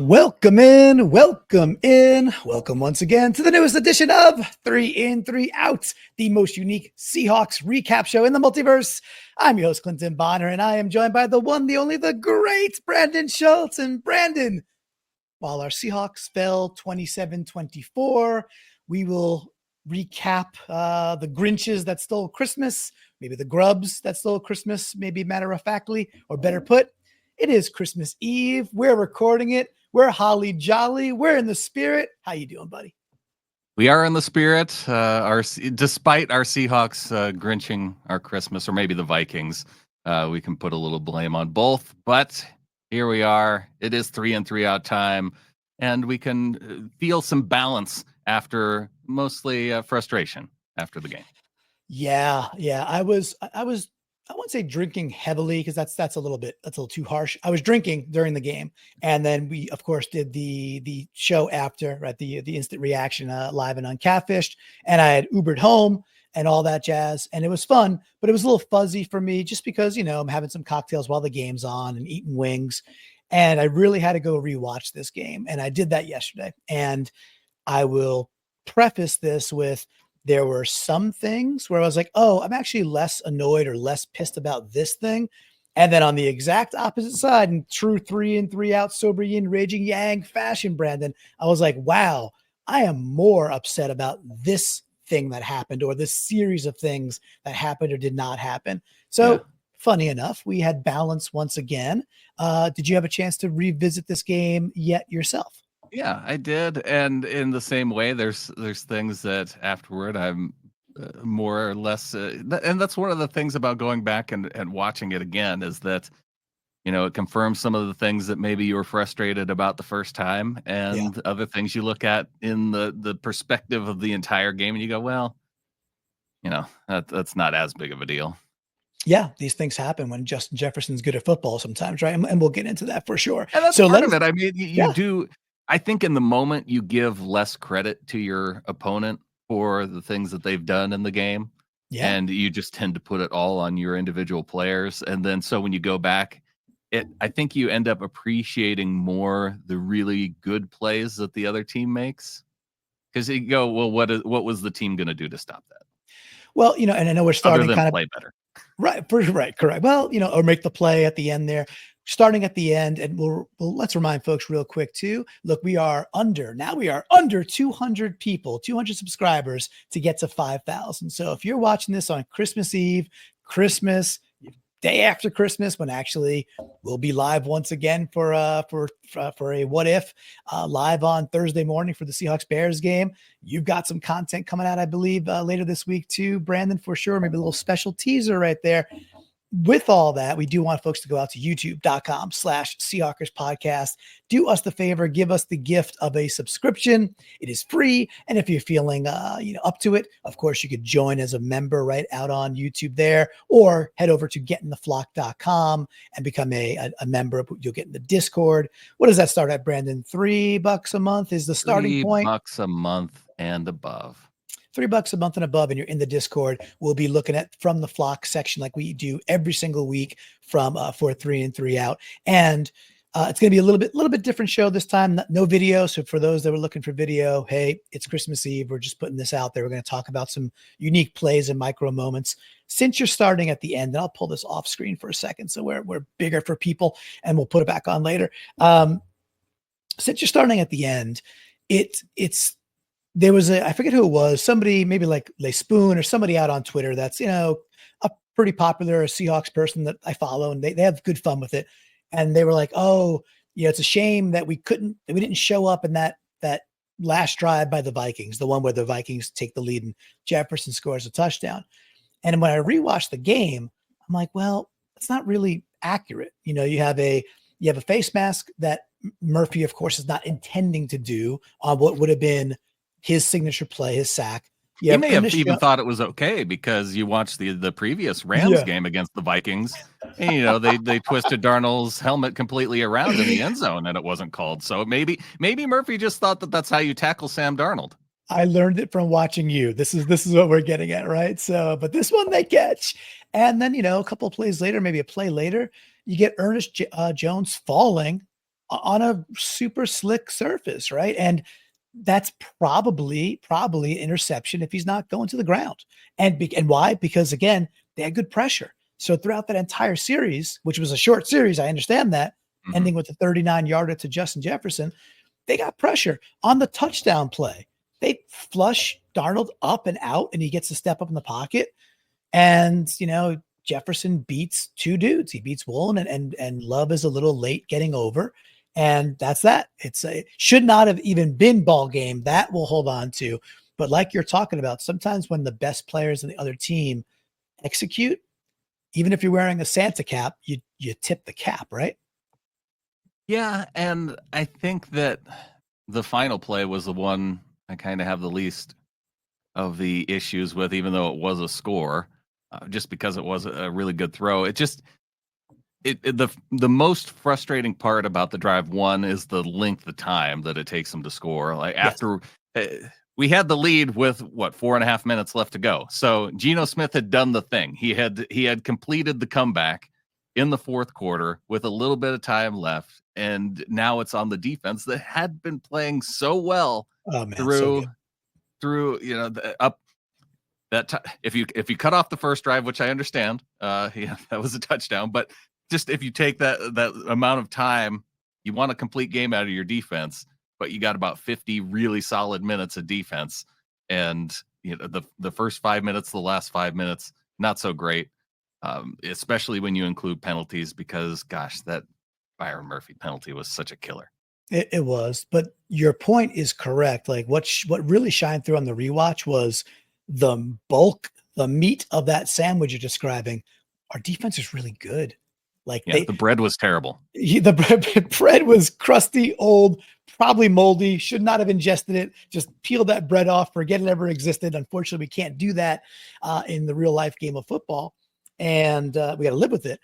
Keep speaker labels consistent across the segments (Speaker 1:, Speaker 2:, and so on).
Speaker 1: Welcome in, welcome in, welcome once again to the newest edition of 3 in, 3 out, the most unique Seahawks recap show in the multiverse. I'm your host, Clinton Bonner, and I am joined by the one, the only, the great Brandon Schultz. And Brandon, while our Seahawks fell 27-24, we will recap the Grinches that stole Christmas, maybe the Grubbs that stole Christmas, maybe matter-of-factly, or better put, it is Christmas Eve. We're recording it. We're holly jolly. We're in the spirit. How you doing, buddy?
Speaker 2: We are in the spirit. Despite our Seahawks grinching our Christmas, or maybe the Vikings, we can put a little blame on both. But here we are. It is 3 in, 3 out time, and we can feel some balance after mostly frustration after the game.
Speaker 1: Yeah. I wouldn't say drinking heavily because that's a little too harsh. I was drinking during the game, and then we of course did the show after, right? The instant reaction live and uncatfished, and I had Ubered home and all that jazz, and it was fun, but it was a little fuzzy for me just because I'm having some cocktails while the game's on and eating wings, and I really had to go rewatch this game, and I did that yesterday. And I will preface this with, there were some things where I was like, oh, I'm actually less annoyed or less pissed about this thing. And then on the exact opposite side, in true 3 in, 3 out, sober yin, raging yang fashion, Brandon, I was like, wow, I am more upset about this thing that happened, or this series of things that happened or did not happen. So Funny enough, we had balance once again. Did you have a chance to revisit this game yet yourself?
Speaker 2: Yeah, I did, and in the same way, there's things that afterward I'm more or less, and that's one of the things about going back and watching it again, is that it confirms some of the things that maybe you were frustrated about the first time, and other things you look at in the perspective of the entire game, and you go, well, that's not as big of a deal.
Speaker 1: Yeah, these things happen when Justin Jefferson's good at football sometimes, right? And we'll get into that for sure.
Speaker 2: And that's part of it. I mean, you do. I think in the moment you give less credit to your opponent for the things that they've done in the game. Yeah. And you just tend to put it all on your individual players. And then so when you go back, I think you end up appreciating more the really good plays that the other team makes. Because you go, well, what was the team going to do to stop that?
Speaker 1: Well, and I know we're starting kind of
Speaker 2: play better.
Speaker 1: Right, correct. Well, or make the play at the end there. Starting at the end, and let's remind folks real quick too. Look, we are under 200 people, 200 subscribers to get to 5,000. So if you're watching this on Christmas Eve, Christmas, day after Christmas, when actually we'll be live once again for a what if live on Thursday morning for the Seahawks Bears game. You've got some content coming out, I believe, later this week too, Brandon, for sure. Maybe a little special teaser right there. With all that, we do want folks to go out to youtube.com/Seahawkers podcast. Do us the favor, give us the gift of a subscription. It is free. And if you're feeling, up to it, of course, you could join as a member right out on YouTube there, or head over to getintheflock.com and become a member. You'll get in the Discord. What does that start at, Brandon? $3 a month is the starting point.
Speaker 2: $3 a month and above.
Speaker 1: $3 a month and above, and you're in the Discord. We'll be looking at From the Flock section like we do every single week for 3 in, 3 out. And it's going to be a little bit different show this time. No video. So for those that were looking for video, hey, it's Christmas Eve. We're just putting this out there. We're going to talk about some unique plays and micro moments. Since you're starting at the end, and I'll pull this off screen for a second so we're bigger for people, and we'll put it back on later. Since you're starting at the end, there was I forget who it was, somebody, maybe like Le Spoon or somebody out on Twitter that's, a pretty popular Seahawks person that I follow, and they have good fun with it. And they were like, oh, it's a shame that we didn't show up in that last drive by the Vikings, the one where the Vikings take the lead and Jefferson scores a touchdown. And when I rewatched the game, I'm like, well, it's not really accurate. You have a face mask that Murphy, of course, is not intending to do on what would have been his signature play, his sack.
Speaker 2: You may have even thought it was okay because you watched the previous Rams game against the Vikings, and they twisted Darnold's helmet completely around in the end zone, and it wasn't called. So maybe Murphy just thought that's how you tackle Sam Darnold.
Speaker 1: I learned it from watching you. This is what we're getting at, right? So, but this one they catch, and then a couple of plays later, maybe a play later, you get Ernest Jones falling on a super slick surface, right? And that's probably interception if he's not going to the ground. And why? Because again, they had good pressure. So throughout that entire series, which was a short series, I understand that,
Speaker 2: Mhm.
Speaker 1: ending with a 39-yarder to Justin Jefferson, they got pressure on the touchdown play. They flush Darnold up and out, and he gets to step up in the pocket. And Jefferson beats two dudes. He beats Woolen, and Love is a little late getting over. And that's that. It should not have even been ball game. That we'll hold on to. But like you're talking about, sometimes when the best players in the other team execute, even if you're wearing a Santa cap, you tip the cap, right?
Speaker 2: Yeah, and I think that the final play was the one I kind of have the least of the issues with, even though it was a score, just because it was a really good throw. The most frustrating part about the drive one is the length of time that it takes them to score. Like
Speaker 1: Yes.
Speaker 2: after we had the lead with 4.5 minutes left to go, so Geno Smith had done the thing. He had completed the comeback in the fourth quarter with a little bit of time left, and now it's on the defense that had been playing so well
Speaker 1: Oh man, so
Speaker 2: through
Speaker 1: good.
Speaker 2: up if you cut off the first drive, which I understand, yeah, that was a touchdown. But just if you take that amount of time, you want a complete game out of your defense, but you got about 50 really solid minutes of defense, and the first 5 minutes, the last 5 minutes, not so great, especially when you include penalties, because gosh, that Byron Murphy penalty was such a killer.
Speaker 1: It was, but your point is correct. Like what really shined through on the rewatch was the bulk, the meat of that sandwich you're describing. Our defense is really good. Like
Speaker 2: Yeah, the bread was terrible.
Speaker 1: the bread was crusty, old, probably moldy. Should not have ingested it. Just peel that bread off, forget it ever existed. Unfortunately, we can't do that in the real life game of football, and we got to live with it,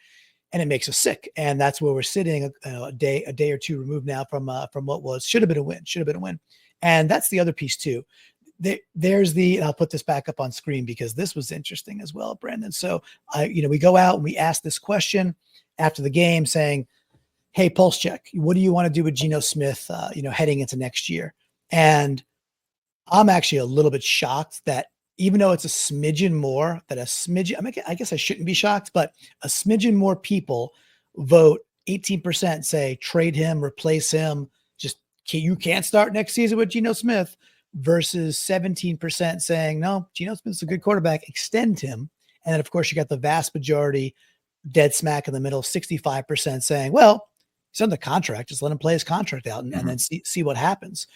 Speaker 1: and it makes us sick. And that's where we're sitting a day or two removed now from what should have been a win. And that's the other piece too. There's and I'll put this back up on screen because this was interesting as well, Brandon. So we go out and we ask this question after the game saying, hey, pulse check, what do you want to do with Geno Smith, heading into next year? And I'm actually a little bit shocked that even though it's a smidgen more, I guess I shouldn't be shocked, but a smidgen more people vote 18% say trade him, replace him. You can't start next season with Geno Smith versus 17% saying, no, Geno Smith's a good quarterback, extend him. And then, of course, you got the vast majority dead smack in the middle, 65% saying, well, he's under contract. Just let him play his contract out and then see what happens.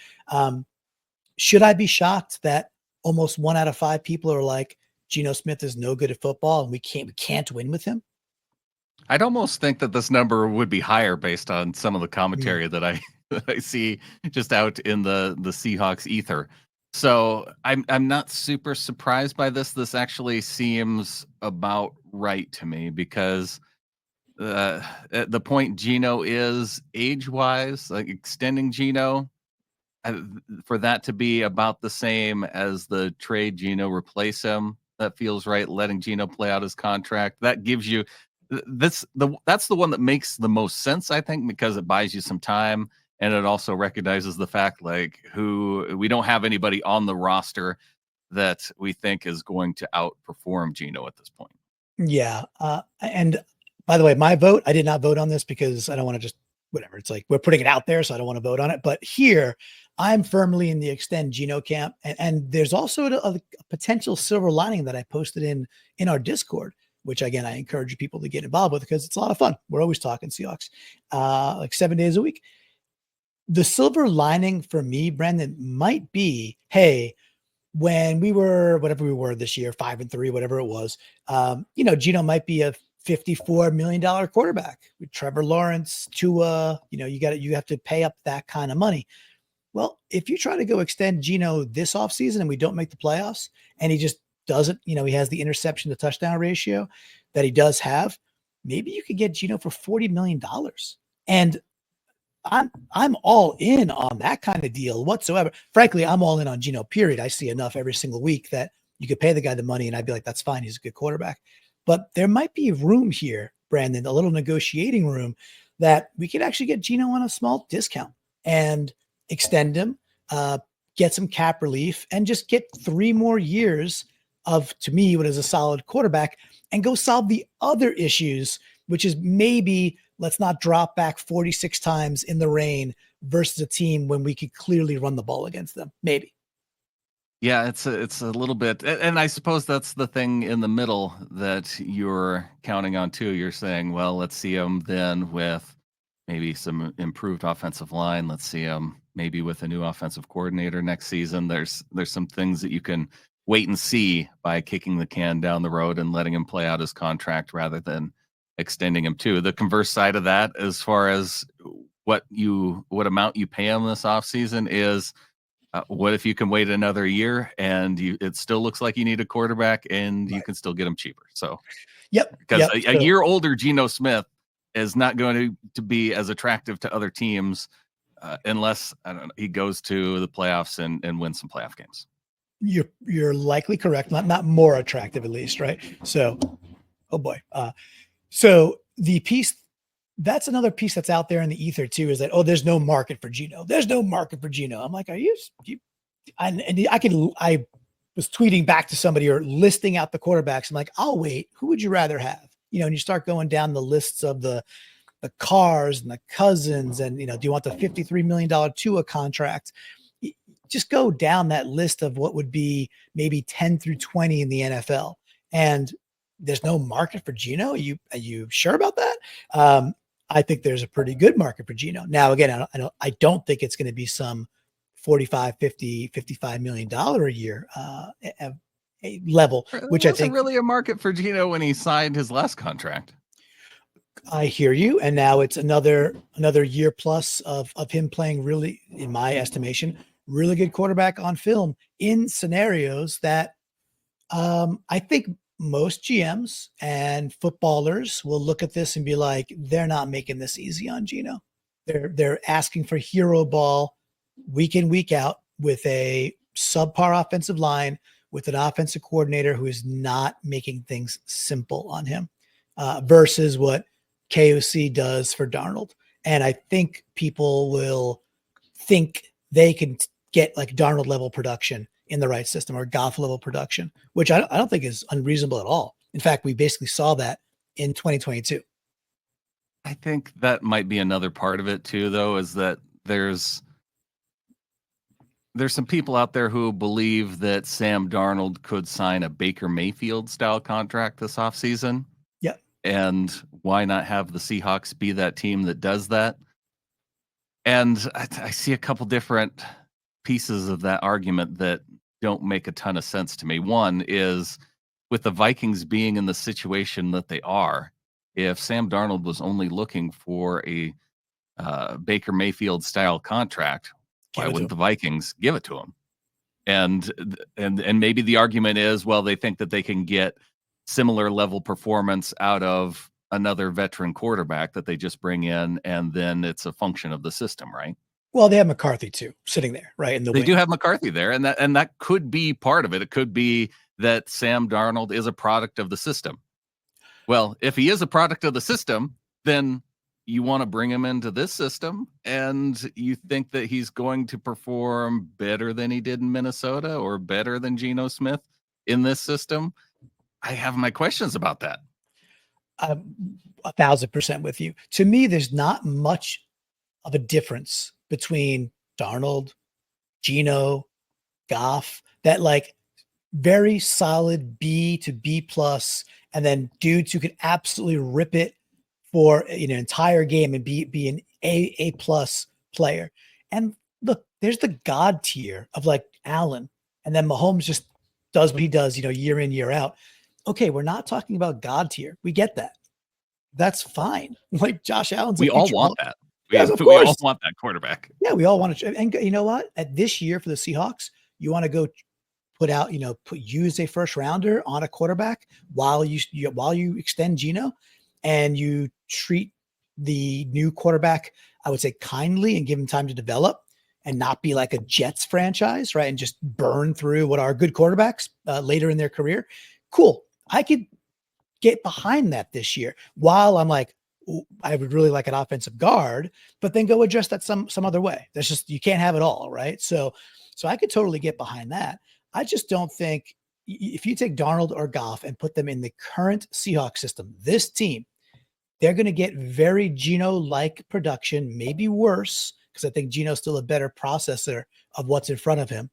Speaker 1: Should I be shocked that almost 1 out of 5 people are like, Geno Smith is no good at football and we can't win with him?
Speaker 2: I'd almost think that this number would be higher based on some of the commentary that I that I see just out in the Seahawks ether. So I'm not super surprised by this. This actually seems about right to me because at the point Geno is age wise, like extending Geno, for that to be about the same as the trade Geno replace him, that feels right. Letting Geno play out his contract, that gives you that's the one that makes the most sense, I think, because it buys you some time and it also recognizes the fact like who we don't have anybody on the roster that we think is going to outperform Geno at this point.
Speaker 1: Yeah. And by the way, my vote, I did not vote on this because I don't want to just whatever. It's like we're putting it out there, so I don't want to vote on it. But here, I'm firmly in the extend Geno camp, and there's also a potential silver lining that I posted in our Discord, which again I encourage people to get involved with because it's a lot of fun. We're always talking Seahawks, like 7 days a week. The silver lining for me, Brendan, might be, hey, when we were whatever we were this year, 5-3, whatever it was, Geno might be a $54 million quarterback with Trevor Lawrence, Tua. You have to pay up that kind of money. Well, if you try to go extend Geno this offseason and we don't make the playoffs and he just doesn't, he has the interception to touchdown ratio that he does have, maybe you could get Geno for $40 million. And I'm all in on that kind of deal whatsoever. Frankly, I'm all in on Geno, period. I see enough every single week that you could pay the guy the money and I'd be like, that's fine. He's a good quarterback. But there might be room here, Brandon, a little negotiating room that we could actually get Geno on a small discount and extend him, get some cap relief, and just get 3 more years of, to me, what is a solid quarterback, and go solve the other issues, which is maybe let's not drop back 46 times in the rain versus a team when we could clearly run the ball against them. Maybe.
Speaker 2: Yeah, it's a little bit, and I suppose that's the thing in the middle that you're counting on too. You're saying, well, let's see them then with maybe some improved offensive line. Let's see them maybe with a new offensive coordinator next season. There's some things that you can wait and see by kicking the can down the road and letting him play out his contract rather than extending him too. The converse side of that, as far as what amount you pay him this offseason, is what if you can wait another year and it still looks like you need a quarterback and you can still get him cheaper. So, because a year older Geno Smith is not going to be as attractive to other teams unless, I don't know, he goes to the playoffs and wins some playoff games.
Speaker 1: You're likely correct. Not more attractive, at least, right? So, oh boy. So the piece, that's another piece that's out there in the ether too, is that, oh, there's no market for Geno. There's no market for Geno. I'm like, are you I was tweeting back to somebody or listing out the quarterbacks. I'm like, I'll wait. Who would you rather have? And you start going down the lists of the Cars and the Cousins, and, do you want the $53 million Tua contract? Just go down that list of what would be maybe 10 through 20 in the NFL. And there's no market for Geno. Are you sure about that? I think there's a pretty good market for Geno. Now, again, I don't think it's going to be some 45, 50, $55 million a year level, which I think
Speaker 2: really a market for Geno when he signed his last contract.
Speaker 1: I hear you. And now it's another year plus of him playing really, in my estimation, really good quarterback on film in scenarios that I think most GMs and footballers will look at this and be like, they're not making this easy on Geno. They're asking for hero ball week in, week out with a subpar offensive line, with an offensive coordinator who is not making things simple on him, versus what KOC does for Darnold. And I think people will think they can get like Darnold level production in the right system, or Goff level production, which I don't think is unreasonable at all. In fact, we basically saw that in 2022.
Speaker 2: I think that might be another part of it too, though, is that there's some people out there who believe that Sam Darnold could sign a Baker Mayfield style contract this offseason.
Speaker 1: Yeah.
Speaker 2: And why not have the Seahawks be that team that does that? And I see a couple different pieces of that argument that don't make a ton of sense to me. One is, with the Vikings being in the situation that they are, if Sam Darnold was only looking for a Baker Mayfield style contract, why wouldn't the Vikings give it to him? And maybe the argument is, well, they think that they can get similar level performance out of another veteran quarterback that they just bring in, and then it's a function of the system, right?
Speaker 1: Well, they have McCarthy too, sitting there, right? In the
Speaker 2: They do have McCarthy there, and that could be part of it. It could be that Sam Darnold is a product of the system. Well, if he is a product of the system, then you want to bring him into this system, and you think that he's going to perform better than he did in Minnesota or better than Geno Smith in this system. I have my questions about that.
Speaker 1: 1,000% with you. To me, there's not much of a difference between Darnold, Geno, Goff, that like very solid B to B plus, and then dudes who could absolutely rip it for an entire game and be an A plus player. And look, there's the God tier of like Allen, and then Mahomes just does what he does, year in, year out. Okay, we're not talking about God tier. We get that. That's fine. Like Josh Allen's.
Speaker 2: We all want that.
Speaker 1: Yes, of
Speaker 2: we
Speaker 1: course.
Speaker 2: all want that quarterback.
Speaker 1: Yeah, we all want to. And you know what? At this year for the Seahawks, you want to go use a first rounder on a quarterback while you extend Geno, and you treat the new quarterback, I would say, kindly, and give him time to develop and not be like a Jets franchise, right? And just burn through what are good quarterbacks later in their career. Cool. I could get behind that this year, while I'm like, I would really like an offensive guard, but then go address that some other way. That's just, you can't have it all, right? So I could totally get behind that. I just don't think if you take Darnold or Goff and put them in the current Seahawks system, this team, they're going to get very Geno-like production, maybe worse, because I think Geno's still a better processor of what's in front of him.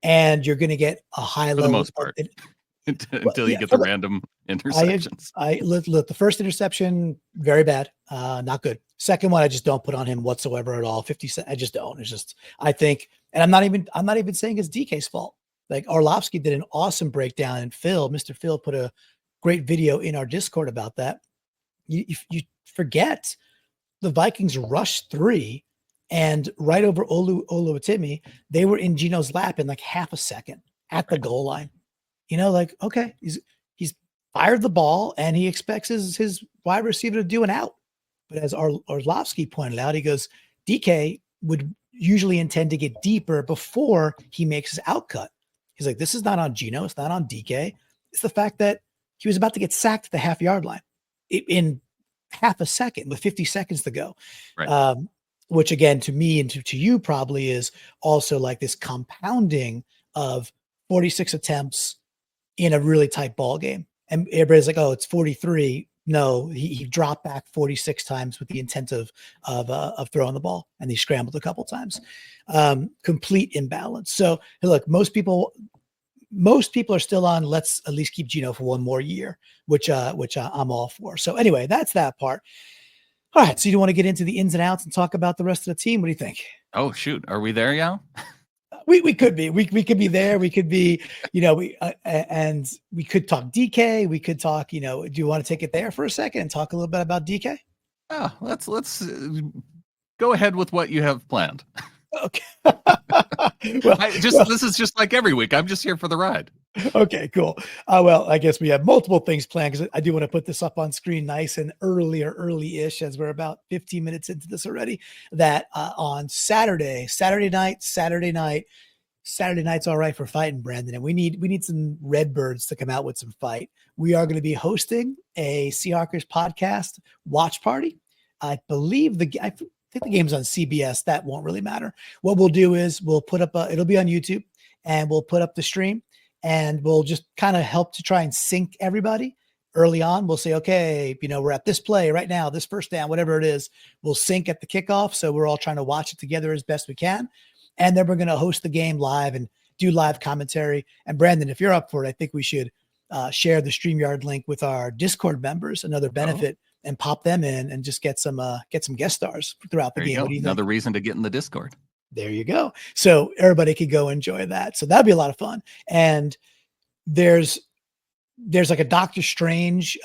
Speaker 1: And you're going to get a high
Speaker 2: for the
Speaker 1: level
Speaker 2: most part. Until you get the random interceptions.
Speaker 1: I look, the first interception, very bad, not good. Second one, I just don't put on him whatsoever at all. 50 cents, I just don't. It's just, I think, and I'm not even saying it's DK's fault. Like Orlovsky did an awesome breakdown, and Mr. Phil put a great video in our Discord about that. You forget the Vikings rushed 3, and right over Oluwatimi, they were in Geno's lap in like half a second at the goal line. Like, okay, he's fired the ball and he expects his wide receiver to do an out. But as Orlovsky pointed out, he goes, DK would usually intend to get deeper before he makes his out cut. He's like, this is not on Geno. It's not on DK. It's the fact that he was about to get sacked at the half-yard line in half a second with 50 seconds to go.
Speaker 2: Right.
Speaker 1: Which again, to me and to you probably is also like this compounding of 46 attempts in a really tight ball game. And everybody's like, oh, it's 43. No, he dropped back 46 times with the intent of throwing the ball, and he scrambled a couple times. Complete imbalance. So look, most people are still on, let's at least keep Geno for one more year, which I'm all for. So anyway, that's that part. All right. So you want to get into the ins and outs and talk about the rest of the team? What do you think?
Speaker 2: Oh, shoot. Are we there, Yao?
Speaker 1: We could be. We could be there. We could be, and we could talk DK. We could talk, do you want to take it there for a second and talk a little bit about DK?
Speaker 2: Oh, let's go ahead with what you have planned.
Speaker 1: Okay.
Speaker 2: This is just like every week. I'm just here for the ride.
Speaker 1: Okay, cool. Well, I guess we have multiple things planned because I do want to put this up on screen nice and early-ish, as we're about 15 minutes into this already, that on Saturday night's all right for fighting, Brandon, and we need some Redbirds to come out with some fight. We are going to be hosting a Seahawkers podcast watch party. I believe I think the game's on CBS. That won't really matter. What we'll do is we'll put up it'll be on YouTube, and we'll put up the stream, and we'll just kind of help to try and sync everybody early on. We'll say, okay, we're at this play right now, this first down, whatever it is, we'll sync at the kickoff. So we're all trying to watch it together as best we can. And then we're going to host the game live and do live commentary. And Brandon, if you're up for it, I think we should share the StreamYard link with our Discord members, another benefit, and pop them in and just get some guest stars throughout the game. What do you think?
Speaker 2: Another reason to get in the Discord.
Speaker 1: There you go. So everybody could go enjoy that. So that'd be a lot of fun. And there's like a Doctor Strange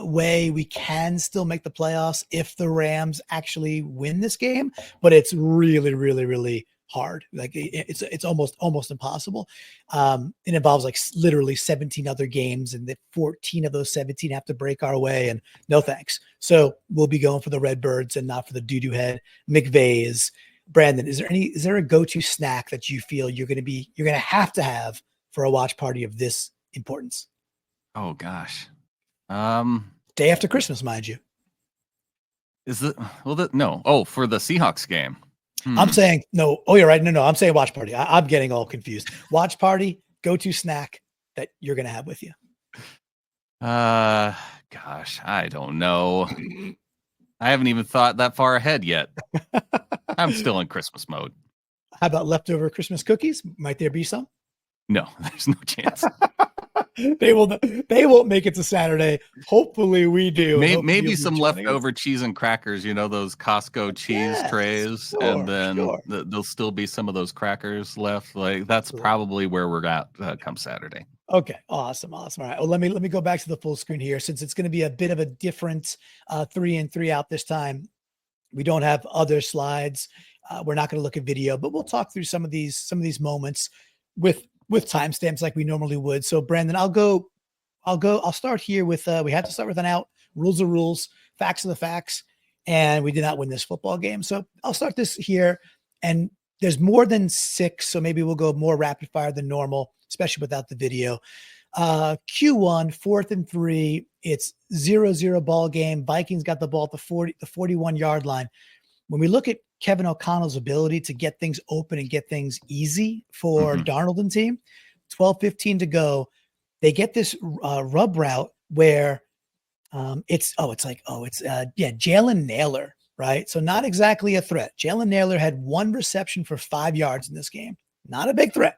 Speaker 1: way we can still make the playoffs if the Rams actually win this game, but it's really, really, really hard. Like it's almost impossible. It involves like literally 17 other games, and the 14 of those 17 have to break our way, and no thanks. So we'll be going for the Redbirds and not for the doo-doo head McVays. Brandon, is there a go-to snack that you feel you're going to have for a watch party of this importance?
Speaker 2: Oh gosh.
Speaker 1: Day after Christmas, mind you.
Speaker 2: No. Oh, for the Seahawks game.
Speaker 1: I'm saying no. Oh, you're right. No. I'm saying watch party. I'm getting all confused. Watch party, go-to snack that you're going to have with you.
Speaker 2: Gosh, I don't know. I haven't even thought that far ahead yet. I'm still in Christmas mode.
Speaker 1: How about leftover Christmas cookies? Might there be some?
Speaker 2: No, there's no chance.
Speaker 1: They won't make it to Saturday. Hopefully we do.
Speaker 2: Maybe some leftover cheese and crackers, those Costco cheese trays, and then there'll still be some of those crackers left. Like that's probably where we're at come Saturday.
Speaker 1: Okay, awesome. All right. Well, let me go back to the full screen here, since it's going to be a bit of a different 3 in 3 out this time. We don't have other slides. We're not going to look at video, but we'll talk through some of these moments with timestamps like we normally would. So Brandon, I'll start here with, we have to start with an out. Rules are rules, facts are the facts. And we did not win this football game. So I'll start this here, and there's more than 6. So maybe we'll go more rapid fire than normal, especially without the video. Q1, 4th and 3. It's 0-0 ball game. Vikings got the ball at the 41-yard line. When we look at Kevin O'Connell's ability to get things open and get things easy for Darnold and team, 12-15 to go. They get this rub route where Jalen Naylor, right? So not exactly a threat. Jalen Naylor had 1 reception for 5 yards in this game. Not a big threat.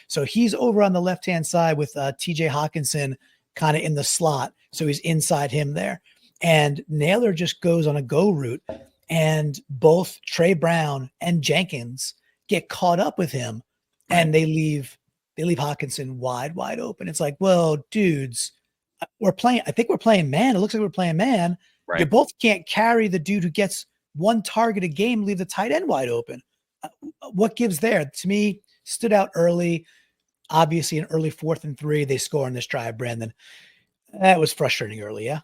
Speaker 1: So he's over on the left-hand side with TJ Hawkinson kind of in the slot. So he's inside him there. And Naylor just goes on a go route. And both Trey Brown and Jenkins get caught up with him. And they leave Hawkinson wide open. It's like, well, dudes, I think we're playing man. It looks like we're playing man.
Speaker 2: Right.
Speaker 1: You both can't carry the dude who gets 1 target a game, leave the tight end wide open. What gives there? To me, stood out early. Obviously, an early 4th and 3, they score on this drive, Brandon. That was frustrating early, yeah?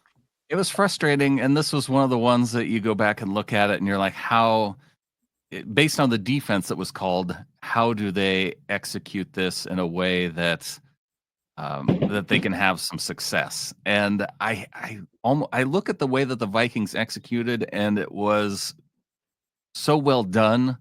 Speaker 2: It was frustrating, and this was one of the ones that you go back and look at it, and you're like, based on the defense that was called, how do they execute this in a way that that they can have some success? And I look at the way that the Vikings executed, and it was so well done.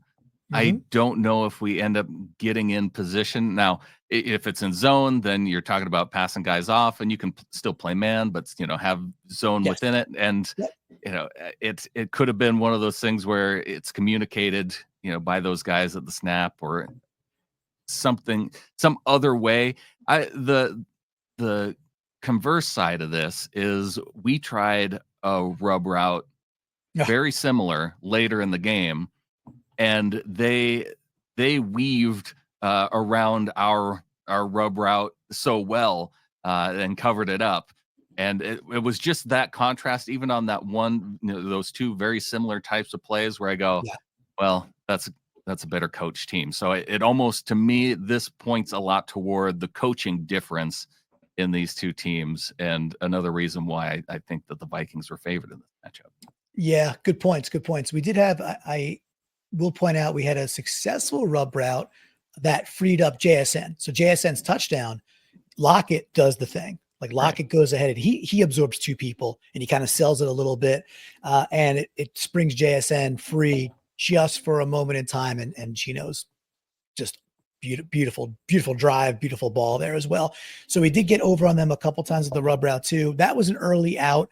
Speaker 2: I don't know if we end up getting in position. Now, if it's in zone, then you're talking about passing guys off, and you can still play man, but have zone within it. And it could have been one of those things where it's communicated, by those guys at the snap or some other way. The converse side of this is we tried a rub route very similar later in the game, and they weaved around our rub route so well and covered it up. And it was just that contrast, even on that one, those 2 very similar types of plays where I go, well, that's a better coach team. So it almost, to me, this points a lot toward the coaching difference in these 2 teams. And another reason why I think that the Vikings were favored in this matchup.
Speaker 1: Yeah, good points. We did have, I will point out, we had a successful rub route that freed up JSN. So JSN's touchdown, Lockett does the thing. Like Lockett goes ahead and he absorbs 2 people and he kind of sells it a little bit. And it springs JSN free just for a moment in time. And Geno's just beautiful drive, beautiful ball there as well. So we did get over on them a couple times with the rub route too. That was an early out,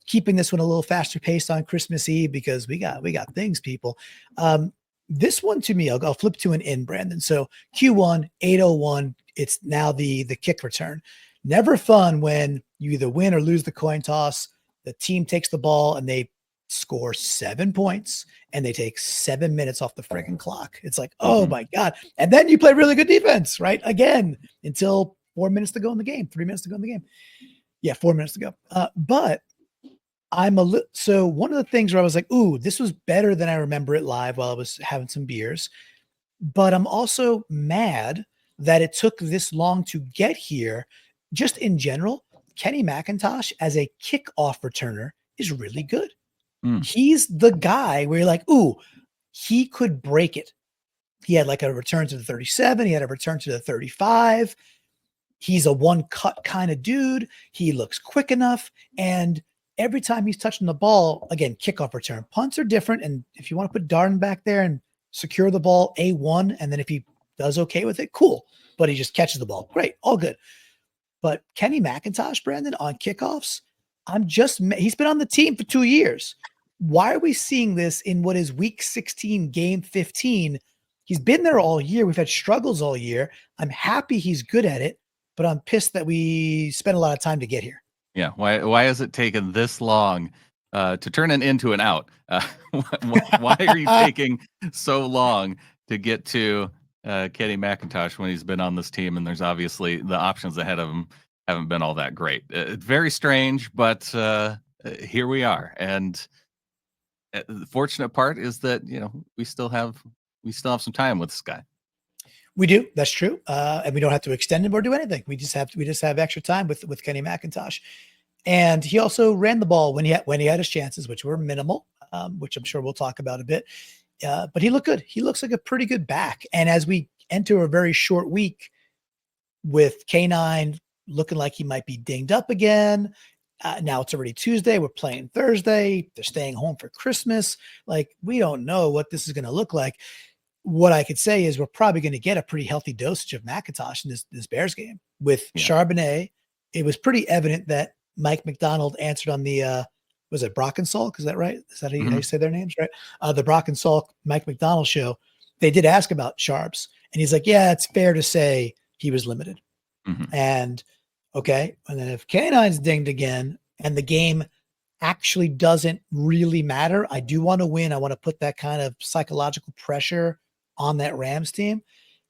Speaker 1: keeping this one a little faster paced on Christmas Eve because we got things, people. This one to me, I'll flip to an in, Brandon. So Q1, 8:01. It's now the kick return. Never fun when you either win or lose the coin toss. The team takes the ball and they score 7 points and they take 7 minutes off the freaking clock. It's like, oh my God. And then you play really good defense, right? Again, until 4 minutes to go in the game, 3 minutes to go in the game. Yeah, 4 minutes to go. But so one of the things where I was like, ooh, this was better than I remember it live while I was having some beers. But I'm also mad that it took this long to get here. Just in general, Kenny McIntosh as a kickoff returner is really good. He's the guy where you're like, ooh, he could break it. He had like a return to the 37. He had a return to the 35. He's a one cut kind of dude. He looks quick enough. And every time he's touching the ball, again, kickoff return. Punts are different. And if you want to put Darden back there and secure the ball, A1, and then if he does okay with it, cool. But he just catches the ball. Great. All good. But Kenny McIntosh, Brandon, on kickoffs, he's been on the team for 2 years. Why are we seeing this in what is week 16, game 15? He's been there all year. We've had struggles all year. I'm happy he's good at it, but I'm pissed that we spent a lot of time to get here.
Speaker 2: Yeah. Why has it taken this long to turn an in to an out? Why are you taking so long to get to Kenny McIntosh when he's been on this team? And there's obviously the options ahead of him haven't been all that great. Very strange, but here we are. And the fortunate part is that, we still have some time with this guy.
Speaker 1: We do. That's true. And we don't have to extend him or do anything. We just have extra time with Kenny McIntosh. And he also ran the ball when he had his chances, which were minimal, which I'm sure we'll talk about a bit. But he looked good. He looks like a pretty good back. And as we enter a very short week with K9, looking like he might be dinged up again. Now it's already Tuesday. We're playing Thursday. They're staying home for Christmas. Like, we don't know what this is going to look like. What I could say is we're probably going to get a pretty healthy dosage of McIntosh in this Bears game with Charbonnet. It was pretty evident that Mike Macdonald answered on the was it Brock and Salk? Is that right? Is that how you say their names, right? The Brock and Salk Mike Macdonald show. They did ask about Sharps, and he's like, "Yeah, it's fair to say he was limited." And okay, and then if Canine's dinged again, and the game actually doesn't really matter, I do want to win. I want to put that kind of psychological pressure on that Rams team,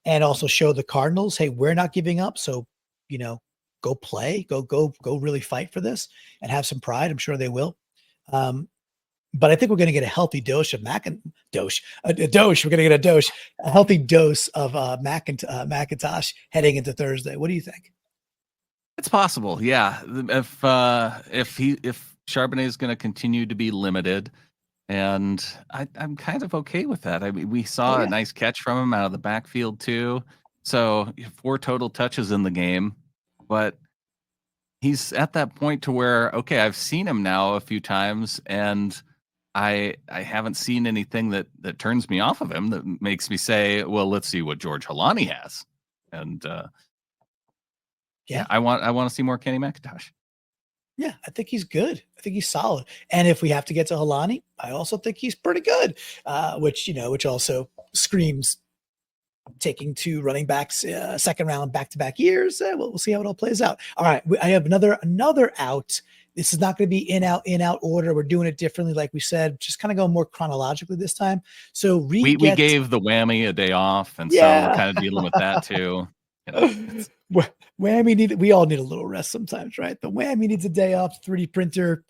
Speaker 1: and also show the Cardinals, hey, we're not giving up. So, go play, go really fight for this and have some pride. I'm sure they will. But I think we're going to get a healthy dose of McIntosh. We're going to get a healthy dose of McIntosh heading into Thursday. What do you think?
Speaker 2: It's possible, yeah. If Charbonnet is going to continue to be limited, and I'm kind of okay with that. I mean, we saw a nice catch from him out of the backfield too. So 4 total touches in the game, but he's at that point to where, okay, I've seen him now a few times, and I haven't seen anything that turns me off of him, that makes me say, well, let's see what George Holani has. And I want to see more Kenny McIntosh.
Speaker 1: Yeah, I think he's good. I think he's solid. And if we have to get to Holani, I also think he's pretty good, which also screams taking 2 running backs, second round back-to-back years. We'll see how it all plays out. All right, I have another out. This is not going to be in out order. We're doing it differently, like we said, just kind of going more chronologically this time. So
Speaker 2: we gave the whammy a day off, and so we're kind of dealing with that too.
Speaker 1: Whammy we all need a little rest sometimes, right? The whammy needs a day off. 3D printer,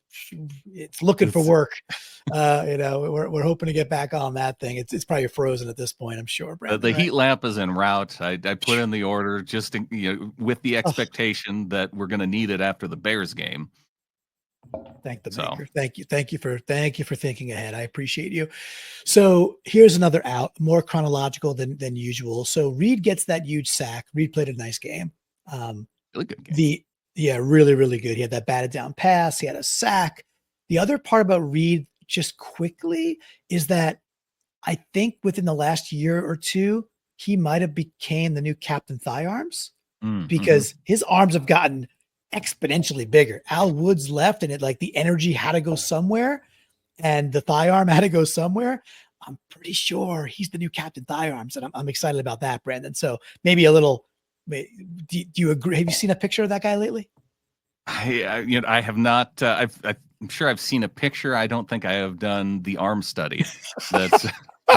Speaker 1: it's looking for work. We're hoping to get back on that thing. It's probably frozen at this point, I'm sure. Brandon,
Speaker 2: the heat lamp is en route. I put in the order just with the expectation that we're going to need it after the Bears game.
Speaker 1: Thank the maker. Thank you for thinking ahead. I appreciate you. So here's another out, more chronological than usual. So Reed gets that huge sack. Reed played a nice game.
Speaker 2: Really good game.
Speaker 1: Really, really good. He had that batted down pass. He had a sack. The other part about Reed, just quickly, is that I think within the last year or two, he might have became the new Captain Thigh Arms, because his arms have gotten exponentially bigger. Al Woods left, and the energy had to go somewhere, and the thigh arm had to go somewhere. I'm pretty sure he's the new Captain Thigh Arms, and I'm excited about that, Brandon. So maybe a little. Do you agree? Have you seen a picture of that guy lately?
Speaker 2: I have not. I'm sure I've seen a picture. I don't think I have done the arm study that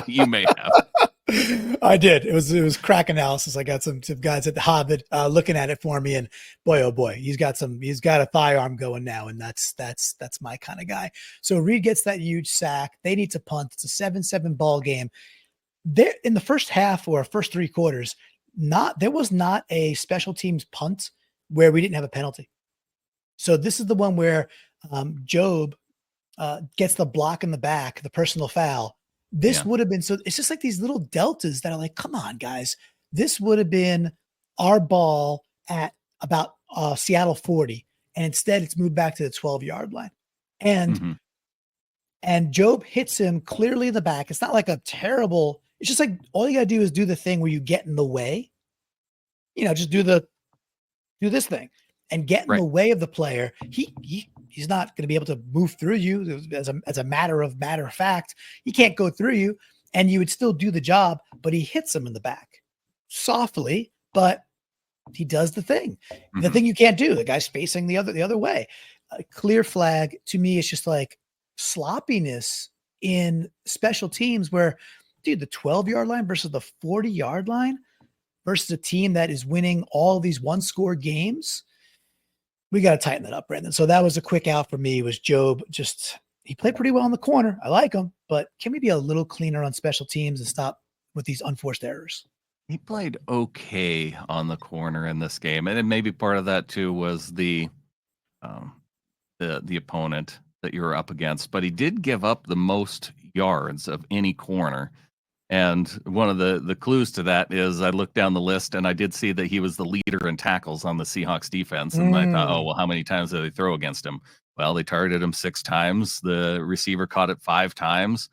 Speaker 2: you may have.
Speaker 1: I did. It was crack analysis. I got some guys at the Hobbit looking at it for me, and boy, oh boy, he's got a thigh arm going now, and that's my kind of guy. So Reed gets that huge sack. They need to punt. It's a 7-7 ball game. There in the first half or first 3 quarters, there was not a special teams punt where we didn't have a penalty. So this is the one where Job gets the block in the back, the personal foul. This would have been, so it's just like these little deltas that are like, come on, guys. This would have been our ball at about Seattle 40. And instead it's moved back to the 12-yard line. And Job hits him clearly in the back. It's not like a terrible, it's just like all you got to do is do the thing where you get in the way. Just do this thing and get in the way of the player. He's not going to be able to move through you as a matter of fact. He can't go through you, and you would still do the job, but he hits him in the back softly, but he does the thing. The thing you can't do. The guy's facing the other way. A clear flag to me is just like sloppiness in special teams where, dude, the 12-yard line versus the 40-yard line versus a team that is winning all these one-score games. We got to tighten that up, Brandon. So that was a quick out for me. Was Job he played pretty well in the corner. I like him, but can we be a little cleaner on special teams and stop with these unforced errors?
Speaker 2: He played okay on the corner in this game, and then maybe part of that too was the opponent that you were up against. But he did give up the most yards of any corner And one of the clues to that is I looked down the list and I did see that he was the leader in tackles on the Seahawks defense. And I thought, oh, well, how many times did they throw against him? Well, they targeted him 6 times. The receiver caught it 5 times,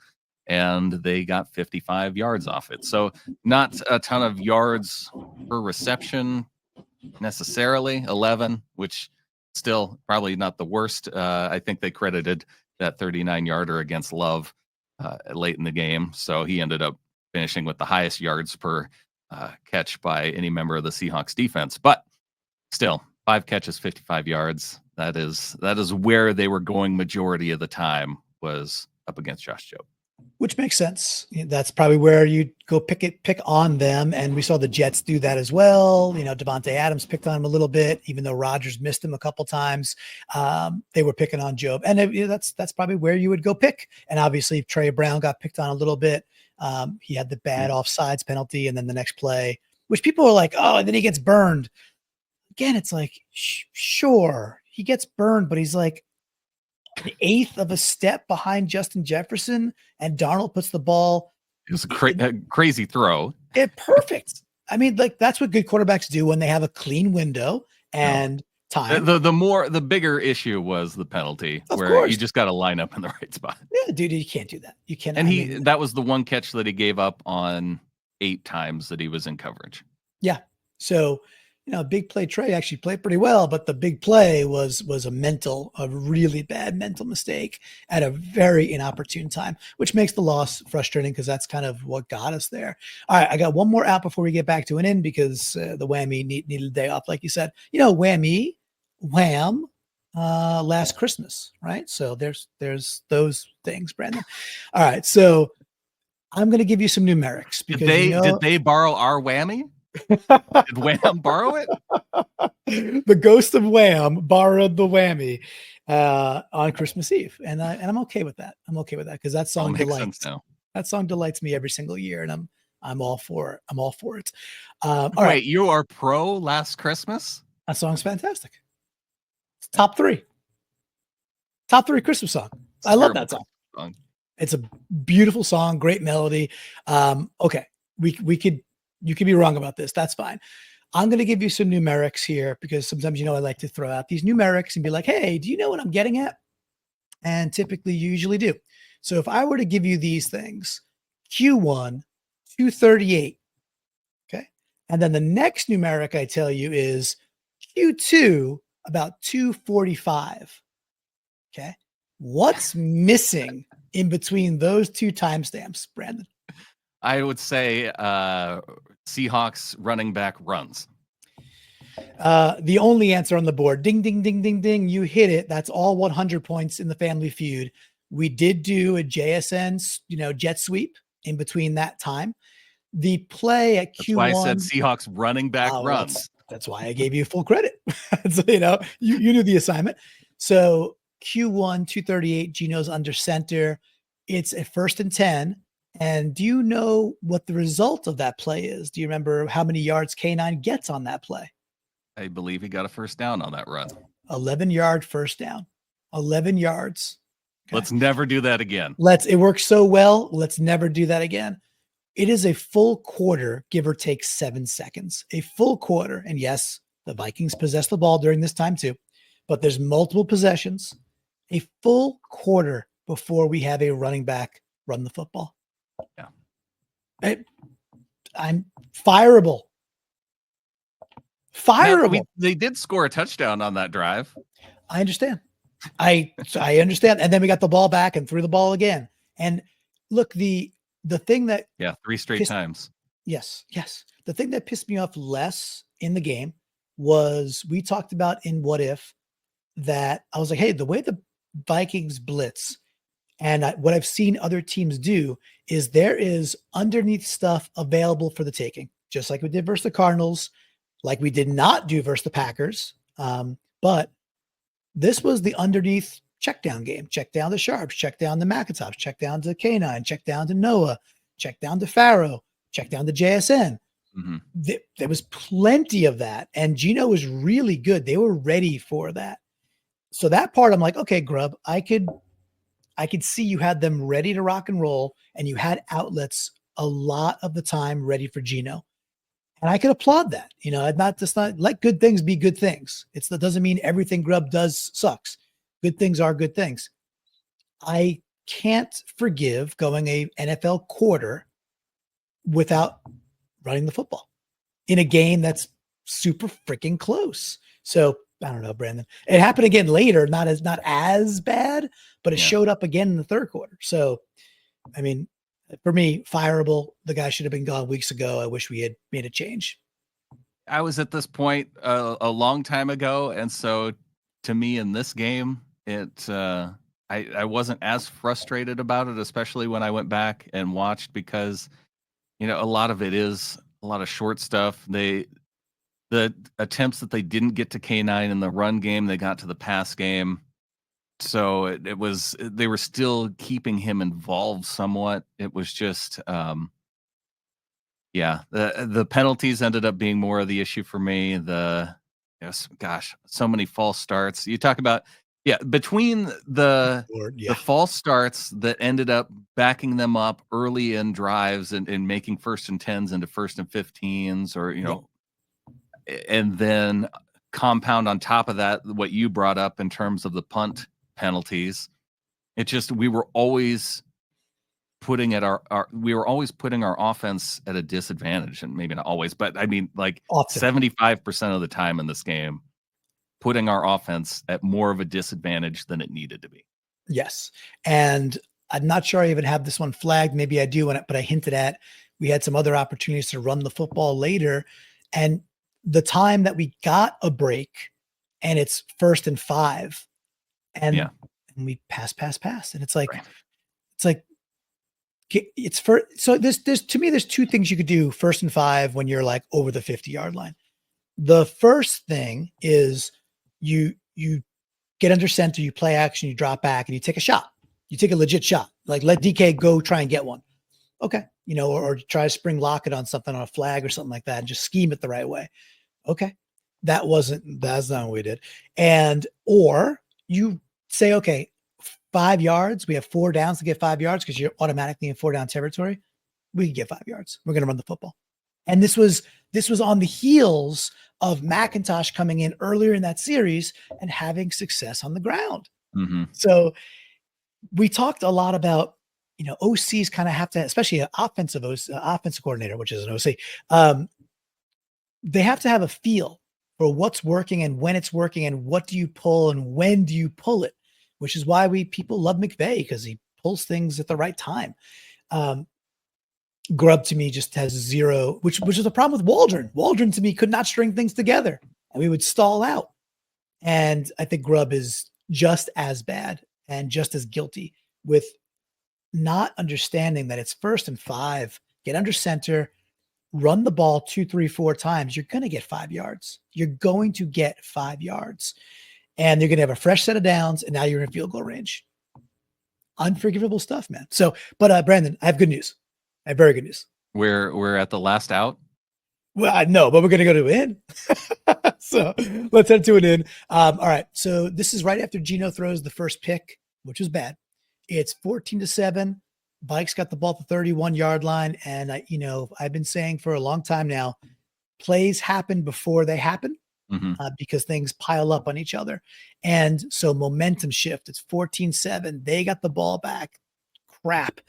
Speaker 2: and they got 55 yards off it. So not a ton of yards per reception necessarily, 11, which still probably not the worst. I think they credited that 39-yarder against Love late in the game. So he ended up finishing with the highest yards per catch by any member of the Seahawks defense. But still, 5 catches, 55 yards. That is where they were going majority of the time, was up against Josh Jobe.
Speaker 1: Which makes sense. That's probably where you go pick on them. And we saw the Jets do that as well. Devontae Adams picked on him a little bit, even though Rodgers missed him a couple times. They were picking on Jobe. And that's probably where you would go pick. And obviously Trey Brown got picked on a little bit. He had the bad offsides penalty. And then the next play, which people are like, oh, and then he gets burned. Again, it's like, sure, he gets burned, but he's like an eighth of a step behind Justin Jefferson, and Darnold puts the ball.
Speaker 2: It was a crazy throw.
Speaker 1: Perfect. I mean, like, that's what good quarterbacks do when they have a clean window and time.
Speaker 2: The bigger issue was the penalty, where you just got to line up in the right spot.
Speaker 1: Yeah, dude, you can't do that. You can't.
Speaker 2: And that was the one catch that he gave up on 8 times that he was in coverage.
Speaker 1: Yeah. So, big play Trey actually played pretty well, but the big play was a really bad mental mistake at a very inopportune time, which makes the loss frustrating because that's kind of what got us there. All right, I got one more out before we get back to an in, because the whammy needed a day off, like you said. Whammy, wham, last Christmas, right? So there's those things, Brandon. All right, so I'm going to give you some numerics because
Speaker 2: did they borrow our whammy? Did Wham borrow it?
Speaker 1: The ghost of Wham borrowed the whammy on Christmas Eve, and I'm okay with that. I'm okay with that because that song delights me every single year, and I'm all for it. I'm all for it. All right,
Speaker 2: you are pro Last Christmas?
Speaker 1: That song's fantastic. It's top three Christmas song. I love that song. It's a beautiful song, great melody. Okay, you could be wrong about this. That's fine. I'm going to give you some numerics here because sometimes, I like to throw out these numerics and be like, hey, do you know what I'm getting at? And typically you usually do. So if I were to give you these things, Q1, 238. Okay. And then the next numeric I tell you is Q2, about 245. Okay. What's missing in between those two timestamps, Brandon?
Speaker 2: I would say Seahawks running back runs.
Speaker 1: The only answer on the board. Ding, ding, ding, ding, ding. You hit it. That's all 100 points in the Family Feud. We did do a JSN, jet sweep in between that time. The play at Q1.
Speaker 2: That's why I said Seahawks running back runs.
Speaker 1: That's why I gave you full credit. So, you knew the assignment. So Q1, 238, Geno's under center. It's a 1st and 10. And do you know what the result of that play is? Do you remember how many yards K9 gets on that play?
Speaker 2: I believe he got a first down on that run.
Speaker 1: 11-yard first down. 11 yards.
Speaker 2: Okay. Let's never do that again.
Speaker 1: It works so well. Let's never do that again. It is a full quarter, give or take 7 seconds. A full quarter. And yes, the Vikings possess the ball during this time too, but there's multiple possessions. A full quarter before we have a running back run the football. Yeah. I'm fireable. Now,
Speaker 2: they did score a touchdown on that drive.
Speaker 1: I understand. I understand. And then we got the ball back and threw the ball again. And look, the thing that
Speaker 2: 3 straight times.
Speaker 1: Yes. The thing that pissed me off less in the game was we talked about in What If that I was like, hey, the way the Vikings blitz and what I've seen other teams do is there is underneath stuff available for the taking, just like we did versus the Cardinals, like we did not do versus the Packers. But this was the underneath check down game. Check down to Sharps, check down to McIntosh, check down to K9, check down to Noah, check down to Farrow, check down to JSN. Mm-hmm. There was plenty of that. And Geno was really good. They were ready for that. So that part, I'm like, okay, Grubb, I could see you had them ready to rock and roll and you had outlets a lot of the time ready for Geno. And I could applaud that. Not let good things be good things. That doesn't mean everything Grubb does sucks. Good things are good things. I can't forgive going a NFL quarter without running the football in a game that's super freaking close. So I don't know, Brandon. It happened again later, not as bad, but it showed up again in the third quarter. So, I mean, for me, fireable. The guy should have been gone weeks ago. I wish we had made a change.
Speaker 2: I was at this point a long time ago, and so to me in this game, I wasn't as frustrated about it, especially when I went back and watched, because a lot of it is a lot of short stuff. The attempts that they didn't get to K9 in the run game, they got to the pass game. So it was, they were still keeping him involved somewhat. It was just, the penalties ended up being more of the issue for me. So many false starts. You talk about, between the false starts that ended up backing them up early in drives and making 1st and 10s into 1st and 15s, or, and then compound on top of that what you brought up in terms of the punt penalties. It just, we were always putting our offense at a disadvantage, and maybe not always, but I mean, like 75% of the time in this game, putting our offense at more of a disadvantage than it needed to be.
Speaker 1: Yes. And I'm not sure I even have this one flagged. Maybe I do, but I hinted at, we had some other opportunities to run the football later. And the time that we got a break and it's 1st and 5 and we pass. And it's like, so there's to me, there's two things you could do 1st and 5 when you're like over the 50-yard line. The first thing is you get under center, you play action, you drop back, and you take a shot. You take a legit shot. Like, let DK go try and get one. Okay. Or try to spring lock it on something, on a flag or something like that, and just scheme it the right way. Okay. That's not what we did. Or you say, okay, 5 yards. We have 4 downs to get 5 yards because you're automatically in 4 down territory. We can get 5 yards. We're going to run the football. And this was on the heels of McIntosh coming in earlier in that series and having success on the ground.
Speaker 2: Mm-hmm.
Speaker 1: So we talked a lot about, OCs kind of have to, especially an offensive coordinator, which is an OC. They have to have a feel for what's working and when it's working and what do you pull and when do you pull it, which is why people love McVay, because he pulls things at the right time. Grubb to me just has zero, which is a problem with Waldron. Waldron to me could not string things together and we would stall out. And I think Grubb is just as bad and just as guilty with not understanding that it's 1st and 5, get under center, run the ball 2, 3, 4 times. You're going to get 5 yards. You're going to get 5 yards and you're going to have a fresh set of downs. And now you're in field goal range. Unforgivable stuff, man. So, but Brandon, I have good news. I have very good news.
Speaker 2: We're at the last out.
Speaker 1: Well, no, but we're going to go to an in. So let's head to an in. All right. So this is right after Geno throws the first pick, which was bad. It's 14-7. Vikes got the ball at the 31-yard line. And I've been saying for a long time now, plays happen before they happen.
Speaker 2: Mm-hmm.
Speaker 1: Because things pile up on each other. And so momentum shift. It's 14-7. They got the ball back. Crap.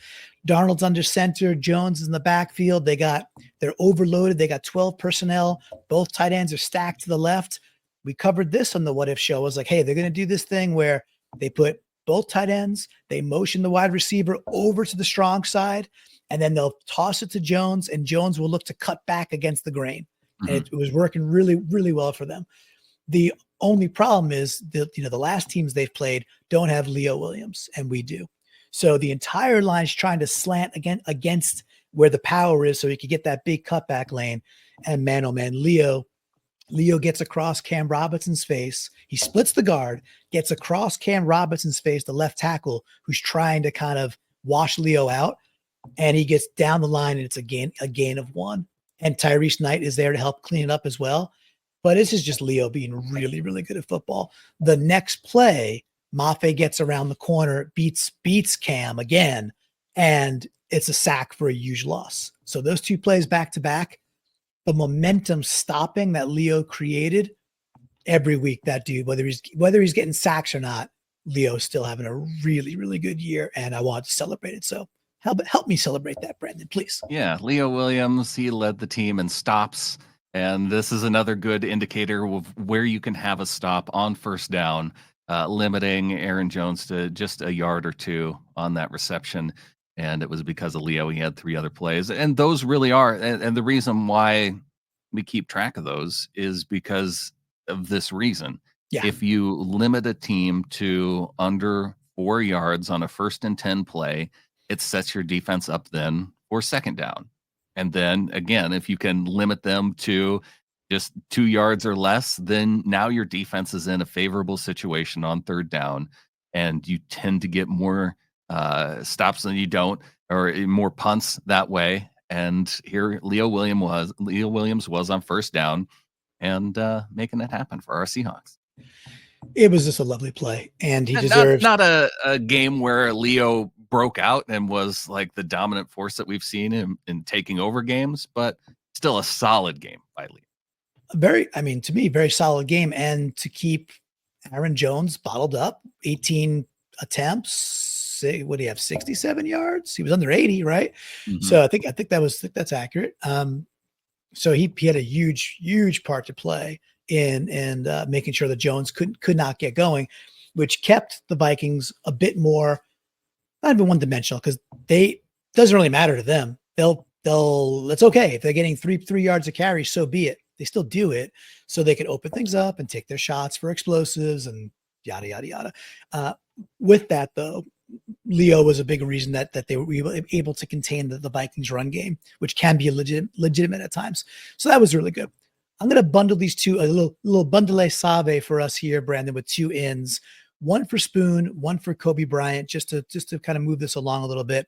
Speaker 1: Darnold's under center. Jones is in the backfield. They're overloaded. They got 12 personnel. Both tight ends are stacked to the left. We covered this on the What If show. I was like, hey, they're going to do this thing where they put both tight ends, they motion the wide receiver over to the strong side, and then they'll toss it to Jones, and Jones will look to cut back against the grain. Mm-hmm. And it was working really, really well for them. The only problem is the last teams they've played don't have Leo Williams, and we do. So the entire line's trying to slant against where the power is so he could get that big cutback lane. And man, oh man, Leo gets across Cam Robinson's face. He splits the guard, gets across Cam Robinson's face, the left tackle, who's trying to kind of wash Leo out. And he gets down the line, and it's a gain of 1. And Tyrese Knight is there to help clean it up as well. But this is just Leo being really, really good at football. The next play, Mafe gets around the corner, beats Cam again, and it's a sack for a huge loss. So those two plays back to back, the momentum stopping that Leo created every week, that dude, whether he's getting sacks or not, Leo's still having a really, really good year, and I want to celebrate it. So help me celebrate that, Brandon, please.
Speaker 2: Yeah, Leo Williams, he led the team in stops, and this is another good indicator of where you can have a stop on first down, limiting Aaron Jones to just a yard or two on that reception. And it was because of Leo. He had 3 other plays, and those really are. And the reason why we keep track of those is because of this reason.
Speaker 1: Yeah.
Speaker 2: If you limit a team to under 4 yards on a 1st and 10 play, it sets your defense up then for second down. And then again, if you can limit them to just 2 yards or less, then now your defense is in a favorable situation on 3rd down, and you tend to get more stops than you don't, or more punts that way. And here Leo Williams was on 1st down and making it happen for our Seahawks.
Speaker 1: It was just a lovely play, and he
Speaker 2: And
Speaker 1: deserves
Speaker 2: not a game where Leo broke out and was like the dominant force that we've seen him in taking over games, but still a solid game by Leo.
Speaker 1: To me, very solid game. And to keep Aaron Jones bottled up, 18 attempts, what do you have, 67 yards? He was under 80, right?
Speaker 2: Mm-hmm.
Speaker 1: So I think that's accurate. So he had a huge part to play in making sure that Jones could not get going, which kept the Vikings a bit more, not even one-dimensional, because doesn't really matter to them. It's okay if they're getting three yards of carry, so be it. They still do it so they can open things up and take their shots for explosives and yada yada yada. With that though, Leo was a big reason that they were able to contain the Vikings run game, which can be legitimate at times. So that was really good. I'm going to bundle these two, a little bundle save for us here, Brandon, with 2 ins, one for Spoon, one for Kobe Bryant, just to kind of move this along a little bit.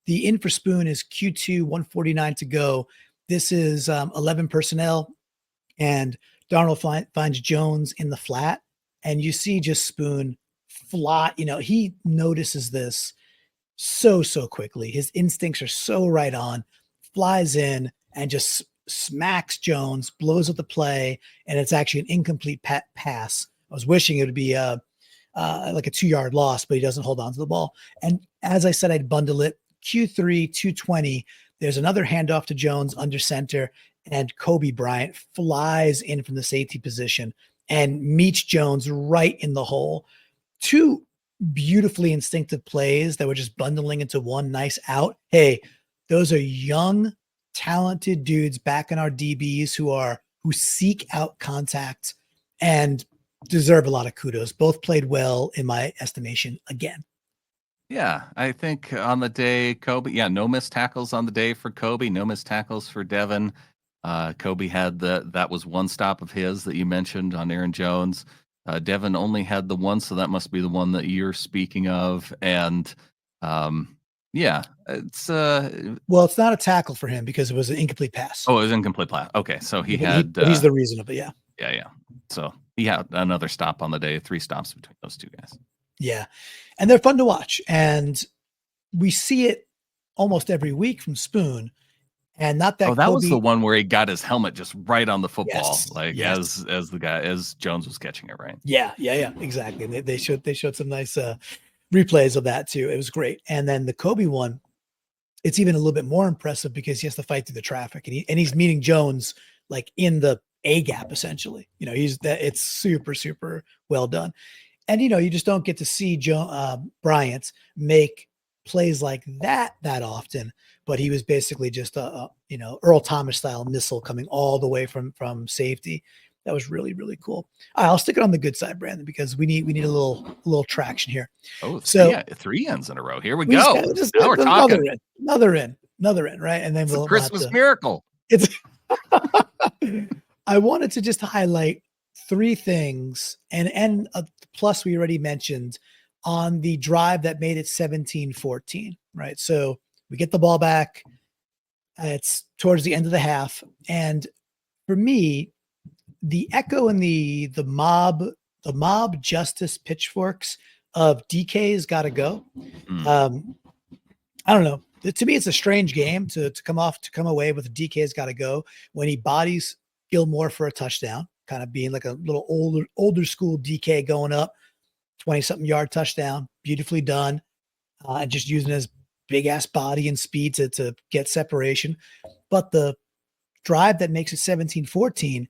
Speaker 1: The in for Spoon is Q2, 149 to go. This is 11 personnel, and Darnold finds Jones in the flat, and you see just Spoon fly. He notices this so quickly. His instincts are so right on, flies in and just smacks Jones, blows up the play, and it's actually an incomplete pass. I was wishing it would be like a 2-yard loss, but he doesn't hold on to the ball. And as I said, I'd bundle it. Q3, 220. There's another handoff to Jones under center, and Kobe Bryant flies in from the safety position and meets Jones right in the hole. 2 beautifully instinctive plays that were just bundling into one nice out. Hey, those are young, talented dudes back in our DBs who seek out contact and deserve a lot of kudos. Both played well in my estimation again.
Speaker 2: Yeah, I think on the day, Kobe, no missed tackles on the day for Kobe, no missed tackles for Devin. Kobe had that was one stop of his that you mentioned on Aaron Jones. Devin only had the one, so that must be the one that you're speaking of. And it's
Speaker 1: well, it's not a tackle for him because it was an incomplete pass.
Speaker 2: Oh, it was incomplete pass. Okay, so he's
Speaker 1: the reason of it.
Speaker 2: Yeah. So he had another stop on the day, 3 stops between those 2 guys.
Speaker 1: Yeah, and they're fun to watch, and we see it almost every week from Spoon. And not that.
Speaker 2: Oh, that was the one where he got his helmet just right on the football,
Speaker 1: yes.
Speaker 2: as Jones was catching it, right?
Speaker 1: Yeah, exactly. And they showed some nice replays of that too. It was great. And then the Kobe one, it's even a little bit more impressive because he has to fight through the traffic, and he's meeting Jones like in the A gap essentially. It's super well done. And you just don't get to see Bryant make plays like that often. But he was basically just a Earl Thomas style missile coming all the way from safety. That was really cool. All right, I'll stick it on the good side, Brandon, because we need a little traction here.
Speaker 2: Oh, so 3 ends in a row. Here we go.
Speaker 1: Now we're talking. Another in, right? And then
Speaker 2: it's a Christmas miracle.
Speaker 1: It's. I wanted to just highlight 3 things, and plus we already mentioned on the drive that made it 17-14, right? So we get the ball back. It's towards the end of the half. And for me, the echo and the mob justice pitchforks of DK's got to go. I don't know. to me, it's a strange game to come away with DK's got to go when he bodies Gilmore for a touchdown, kind of being like a little older school DK going up, 20-something yard touchdown, beautifully done, and just using his big ass body and speed to get separation. But the drive that makes it 17-14,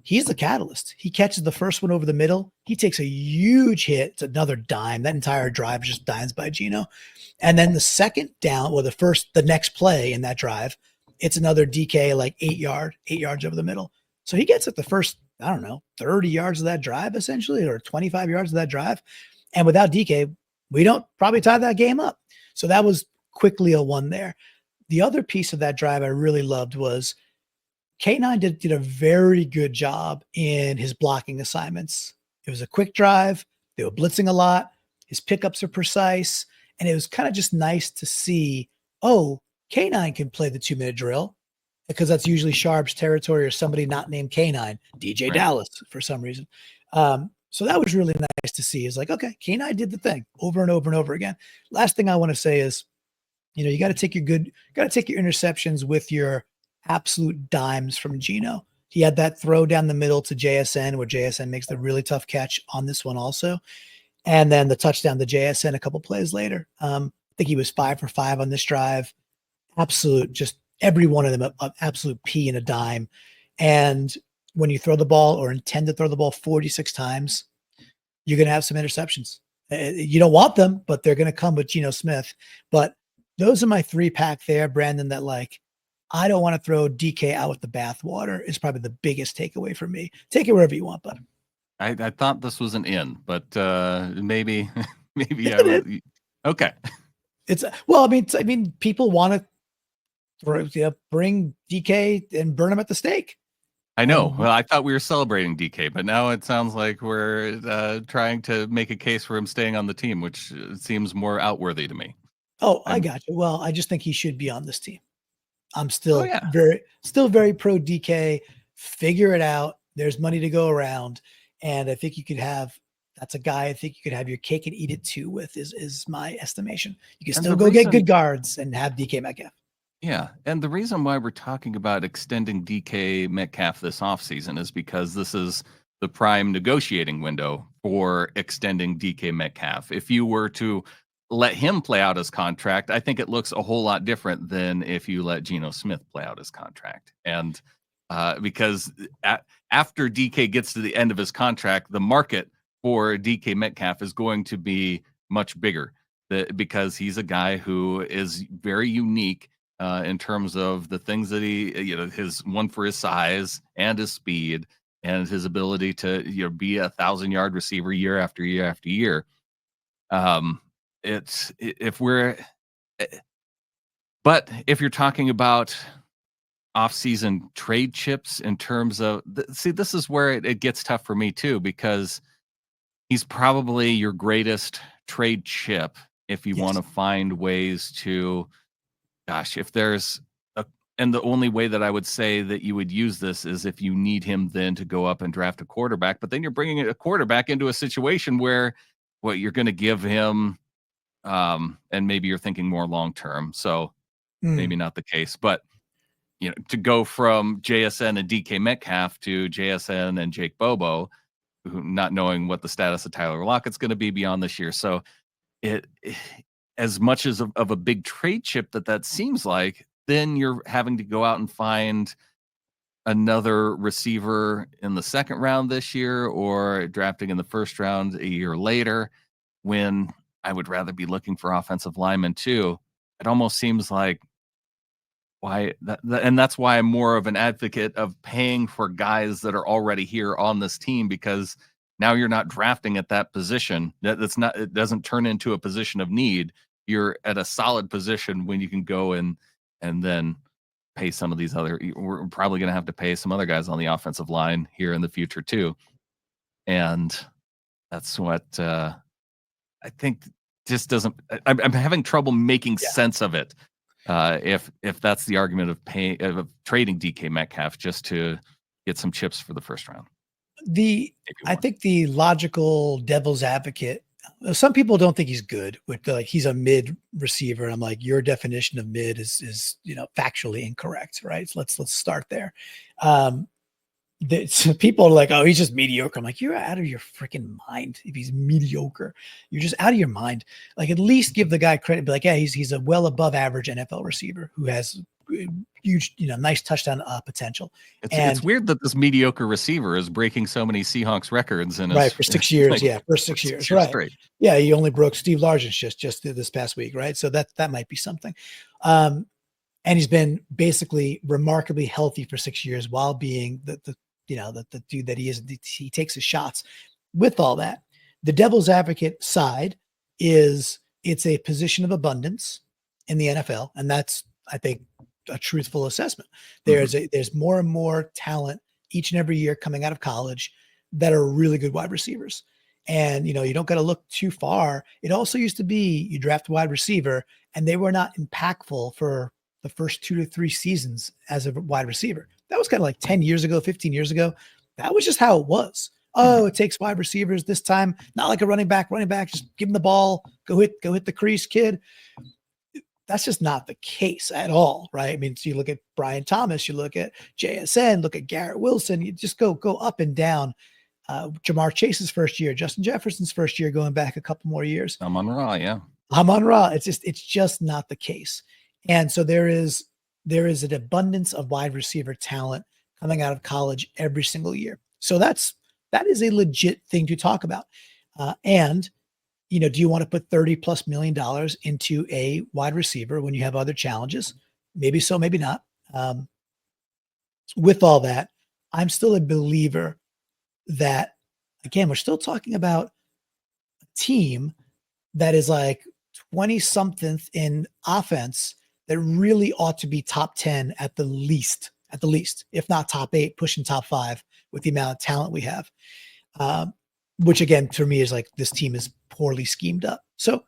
Speaker 1: he's the catalyst. He catches the first one over the middle. He takes a huge hit. It's another dime. That entire drive is just dimes by Geno. And then the second down, or the next play in that drive, it's another DK like 8 yards over the middle. So he gets at the first, I don't know, 30 yards of that drive essentially, or 25 yards of that drive. And without DK, we don't probably tie that game up. So that was quickly a one there. The other piece of that drive I really loved was K9 did a very good job in his blocking assignments. It was a quick drive. They were blitzing a lot. His pickups are precise. And it was kind of just nice to see, oh, K9 can play the 2-minute drill, because that's usually Sharp's territory or somebody not named K9, DJ
Speaker 2: Right.
Speaker 1: Dallas for some reason. So that was really nice to see. Is like, okay, K9 did the thing over and over and over again. Last thing I want to say is, you got to take your interceptions with your absolute dimes from Geno. He had that throw down the middle to JSN where JSN makes the really tough catch on this one also. And then the touchdown to JSN a couple plays later. I think he was 5 for 5 on this drive. Absolute, just every one of them, an absolute P and a dime. And when you throw the ball or intend to throw the ball 46 times, you're going to have some interceptions. You don't want them, but they're going to come with Geno Smith. But those are my 3-pack there, Brandon, that like, I don't want to throw DK out with the bathwater is probably the biggest takeaway for me. Take it wherever you want, bud.
Speaker 2: I thought this was an in, but maybe I would. Okay.
Speaker 1: It's well, I mean, people want to bring DK and burn him at the stake.
Speaker 2: I know. Well, I thought we were celebrating DK, but now it sounds like we're trying to make a case for him staying on the team, which seems more outworthy to me.
Speaker 1: Oh, I got you. Well, I just think he should be on this team. I'm still
Speaker 2: yeah.
Speaker 1: very pro DK. Figure it out. There's money to go around. And I think that's a guy I think you could have your cake and eat it too with is my estimation. You can still go get good guards and have DK Metcalf.
Speaker 2: Yeah. And the reason why we're talking about extending DK Metcalf this offseason is because this is the prime negotiating window for extending DK Metcalf. If you were to let him play out his contract, I think it looks a whole lot different than if you let Geno Smith play out his contract. And because after DK gets to the end of his contract, the market for DK Metcalf is going to be much bigger because he's a guy who is very unique in terms of the things that he, his one for his size and his speed and his ability to, be 1,000-yard receiver year after year after year. But if you're talking about off-season trade chips in terms of, this is where it gets tough for me too, because he's probably your greatest trade chip if you want to find ways to, if there's and the only way that I would say that you would use this is if you need him then to go up and draft a quarterback, but then you're bringing a quarterback into a situation where you're going to give him, and maybe you're thinking more long-term. So maybe not the case, but to go from JSN and DK Metcalf to JSN and Jake Bobo, not knowing what the status of Tyler Lockett's going to be beyond this year. So it as much as of a big trade chip that seems like, then you're having to go out and find another receiver in the second round this year or drafting in the first round a year later, when I would rather be looking for offensive linemen too. It almost seems like and that's why I'm more of an advocate of paying for guys that are already here on this team, because now you're not drafting at that position. It doesn't turn into a position of need. You're at a solid position when you can go and then pay some of these other. We're probably going to have to pay some other guys on the offensive line here in the future too, and that's what I think just doesn't. I'm having trouble making sense of it. If that's the argument of trading DK Metcalf just to get some chips for the first round.
Speaker 1: I think the logical devil's advocate Some people don't think he's good, but like he's a mid receiver. And I'm like, your definition of mid is factually incorrect, right? So let's start there. People are like, oh, he's just mediocre. I'm like, you're out of your freaking mind. If he's mediocre, you're just out of your mind. Like, at least give the guy credit. Be like, yeah, he's a well above average NFL receiver who has huge, nice touchdown potential.
Speaker 2: It's weird that this mediocre receiver is breaking so many Seahawks records in
Speaker 1: right for 6 years.
Speaker 2: like,
Speaker 1: For 6 years,
Speaker 2: 6 years
Speaker 1: right?
Speaker 2: straight.
Speaker 1: Yeah, he only broke Steve Largent's just this past week, right? So that might be something. And he's been basically remarkably healthy for 6 years while being the dude that he is. He takes his shots. With all that, the devil's advocate side is it's a position of abundance in the NFL, and that's, I think, a truthful assessment. There's more and more talent each and every year coming out of college that are really good wide receivers. And you don't got to look too far. It also used to be you draft a wide receiver and they were not impactful for the first 2 to 3 seasons as a wide receiver. That was kind of like 10 years ago, 15 years ago. That was just how it was. Oh, it takes wide receivers this time. Not like a running back, just give him the ball. Go hit the crease, kid. That's just not the case at all, right? I mean, so you look at Brian Thomas, you look at JSN, look at Garrett Wilson, you just go up and down. Jamar Chase's first year, Justin Jefferson's first year, going back a couple more years.
Speaker 2: Amon-Ra, yeah.
Speaker 1: Amon-Ra. It's just not the case. And so there is an abundance of wide receiver talent coming out of college every single year. So that is a legit thing to talk about. And do you want to put $30+ million into a wide receiver when you have other challenges? Maybe so, maybe not. With all that, I'm still a believer that, again, we're still talking about a team that is like 20 something in offense that really ought to be top 10 at the least, if not top 8, pushing top 5 with the amount of talent we have. Which again, to me, is like, this team is poorly schemed up. So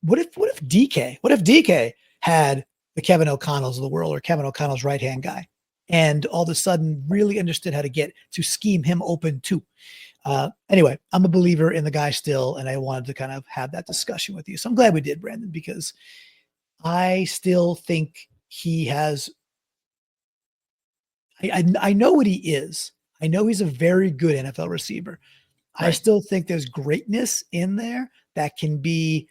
Speaker 1: what if DK had the Kevin O'Connells of the world, or Kevin O'Connell's right-hand guy, and all of a sudden really understood how to get to scheme him open too? Anyway, I'm a believer in the guy still, and I wanted to kind of have that discussion with you. So I'm glad we did, Brandon, because I still think he has, I know what he is. I know he's a very good NFL receiver. Right. I still think there's greatness in there that can be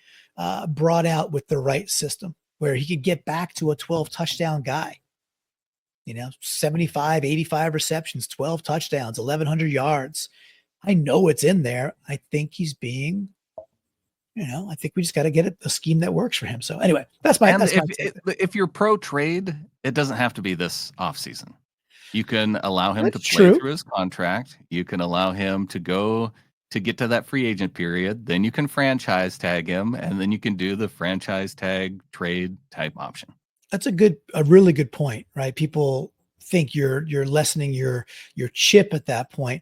Speaker 1: brought out with the right system, where he could get back to a 12 touchdown guy, 75, 85 receptions, 12 touchdowns, 1,100 yards. I know it's in there. I think he's being, I think we just got to get a scheme that works for him. So anyway, that's my
Speaker 2: if you're pro trade, it doesn't have to be this offseason. You can allow him to play through his contract. You can allow him to go to get to that free agent period. Then you can franchise tag him, and then you can do the franchise tag trade type option.
Speaker 1: That's a really good point, right? People think you're lessening your chip at that point.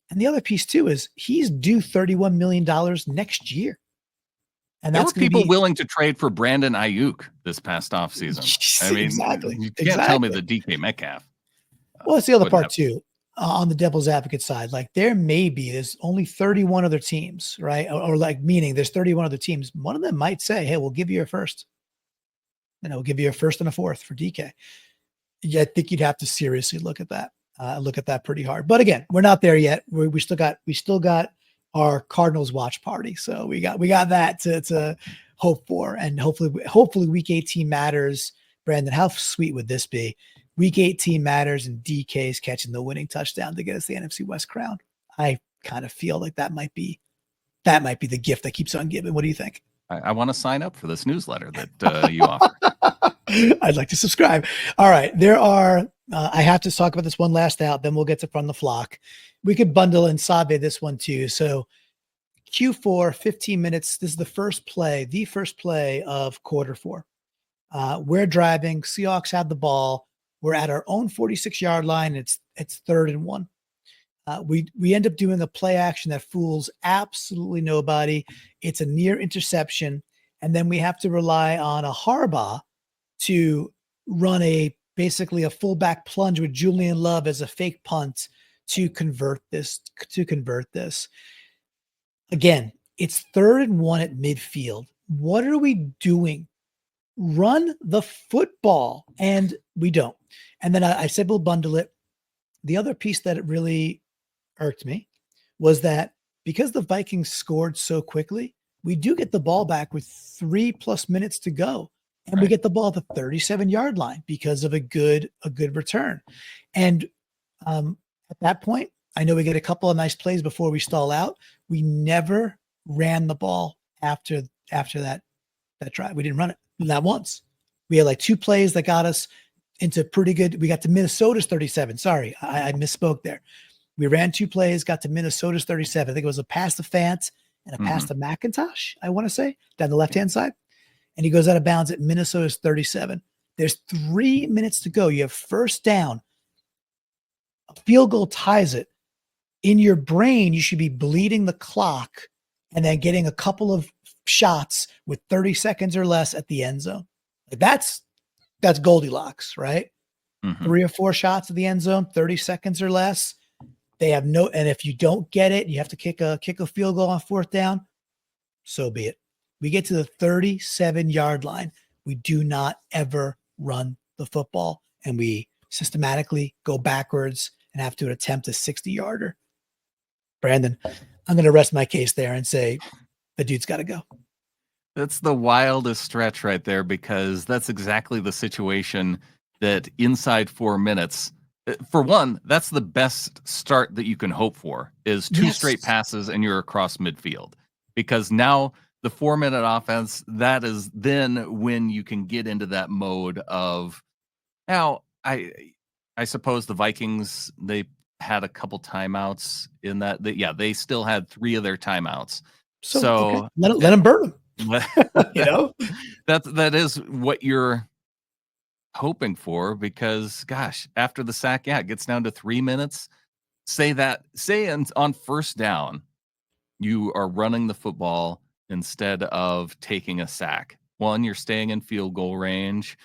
Speaker 1: And the other piece too is he's due $31 million next year. And
Speaker 2: there were people willing to trade for Brandon Ayuk this past offseason. I mean,
Speaker 1: exactly.
Speaker 2: You can't tell me the DK Metcalf.
Speaker 1: Well, that's the other part too. On the devil's advocate side, like there's only 31 other teams, right? Or like, meaning there's 31 other teams. One of them might say, hey, we'll give you a first. We'll give you a first and a fourth for DK. Yeah, I think you'd have to seriously look at that pretty hard. But again, we're not there yet. We still got our Cardinals watch party. So we got that to hope for. And hopefully week 18 matters. Brandon, how sweet would this be? Week 18 matters and DK's catching the winning touchdown to get us the NFC West crown. I kind of feel like that might be the gift that keeps on giving. What do you think?
Speaker 2: I want to sign up for this newsletter that you offer.
Speaker 1: I'd like to subscribe. All right. There are, I have to talk about this one last out, then we'll get to From the Flock. We could bundle and Sabe this one too. So Q4, 15 minutes. This is the first play of quarter 4. We're driving. Seahawks have the ball. We're at our own 46-yard line. It's 3rd and 1. We end up doing a play action that fools absolutely nobody. It's a near interception. And then we have to rely on a Harbaugh to run basically a fullback plunge with Julian Love as a fake punt to convert this. Again, It's 3rd and 1 at midfield. What are we doing? Run the football. And we don't. And then I said, we'll bundle it. The other piece that it really irked me was that because the Vikings scored so quickly, we do get the ball back with 3+ minutes to go. And we get the ball at the 37-yard line because of a good return. And at that point, I know we get a couple of nice plays before we stall out. We never ran the ball after that drive. We didn't run it, not once. We had like 2 plays that got us into pretty good. We got to Minnesota's 37. Sorry, I misspoke there. We ran 2 plays, got to Minnesota's 37. I think it was a pass to Fant and a pass to McIntosh, I want to say, down the left-hand side. And he goes out of bounds at Minnesota's 37. There's 3 minutes to go. You have first down. A field goal ties it. In your brain, you should be bleeding the clock and then getting a couple of shots with 30 seconds or less at the end zone. Like that's Goldilocks, right? 3 or 4 shots at the end zone, 30 seconds or less. They have no, and if you don't get it, you have to kick a field goal on 4th down. So be it. We get to the 37-yard line. We do not ever run the football, and we systematically go backwards and have to attempt a 60-yarder. Brandon, I'm going to rest my case there and say the dude's got to go.
Speaker 2: That's the wildest stretch right there, because that's exactly the situation that inside 4 minutes, for one, that's the best start that you can hope for, is 2 straight passes and you're across midfield. Because now the 4-minute offense, that is then when you can get into that mode of, now I suppose the Vikings, they had a couple timeouts in that. They still had 3 of their timeouts. So
Speaker 1: okay. Let them burn them. You know,
Speaker 2: that is what you're hoping for, because gosh, after the sack, it gets down to 3 minutes. Say on first down, you are running the football instead of taking a sack. One, you're staying in field goal range.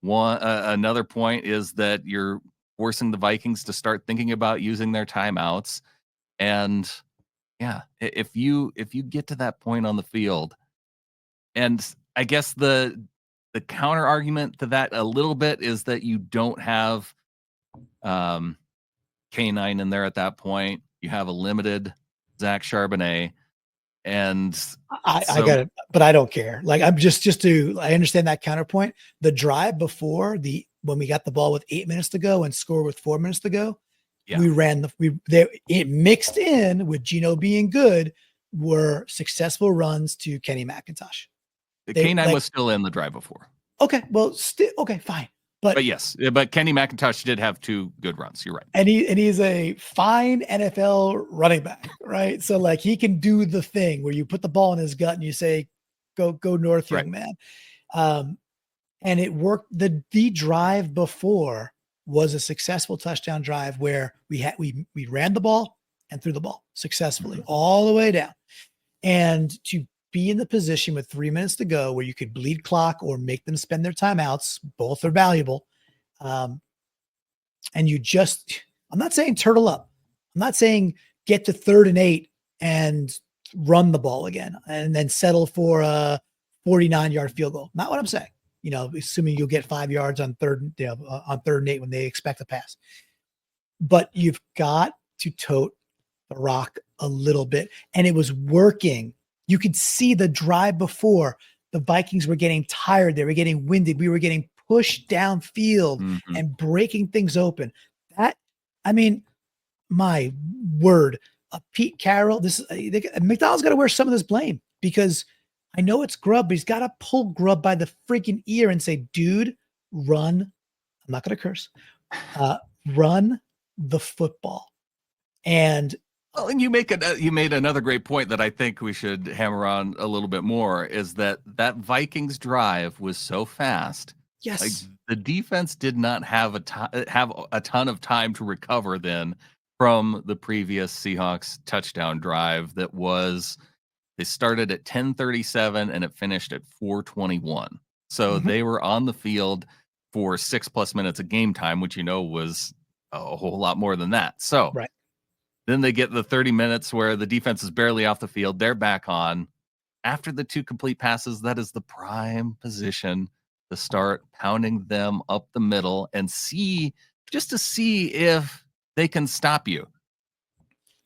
Speaker 2: Another point is that you're forcing the Vikings to start thinking about using their timeouts. And if you get to that point on the field, and I guess the counter argument to that a little bit is that you don't have K9 in there at that point. You have a limited Zach Charbonnet. And
Speaker 1: I got it, but I don't care. Like, I'm I understand that counterpoint. The drive before when we got the ball with 8 minutes to go and score with 4 minutes to go, we ran it mixed in with Geno being good, were successful runs to Kenny McIntosh.
Speaker 2: The K9 was still in the drive before.
Speaker 1: Okay, well, okay, fine. But
Speaker 2: yes, but Kenny McIntosh did have 2 good runs. You're right.
Speaker 1: And he's a fine NFL running back, right? So like he can do the thing where you put the ball in his gut and you say, go north, young man. And it worked. The drive before was a successful touchdown drive where we ran the ball and threw the ball successfully all the way down. And to be in the position with 3 minutes to go where you could bleed clock or make them spend their timeouts, both are valuable. And I'm not saying turtle up. I'm not saying get to 3rd and 8 and run the ball again and then settle for a 49-yard field goal. Not what I'm saying. You know, assuming you'll get 5 yards on 3rd and 8 when they expect a pass. But you've got to tote the rock a little bit. And it was working. You could see the drive before. The Vikings were getting tired. They were getting winded. We were getting pushed downfield and breaking things open. My word, Pete Carroll, Macdonald's got to wear some of this blame, because I know it's Grubb, but he's got to pull Grubb by the freaking ear and say, dude, run. I'm not going to curse. Run the football. And
Speaker 2: you made another great point that I think we should hammer on a little bit more, is that Vikings drive was so fast.
Speaker 1: Yes.
Speaker 2: Like, the defense did not have a ton of time to recover then from the previous Seahawks touchdown drive they started at 10:37 and it finished at 4:21. So they were on the field for 6+ minutes of game time, which was a whole lot more than that. So Then they get the 30 minutes where the defense is barely off the field. They're back on. After the 2 complete passes, that is the prime position to start pounding them up the middle and see if they can stop you.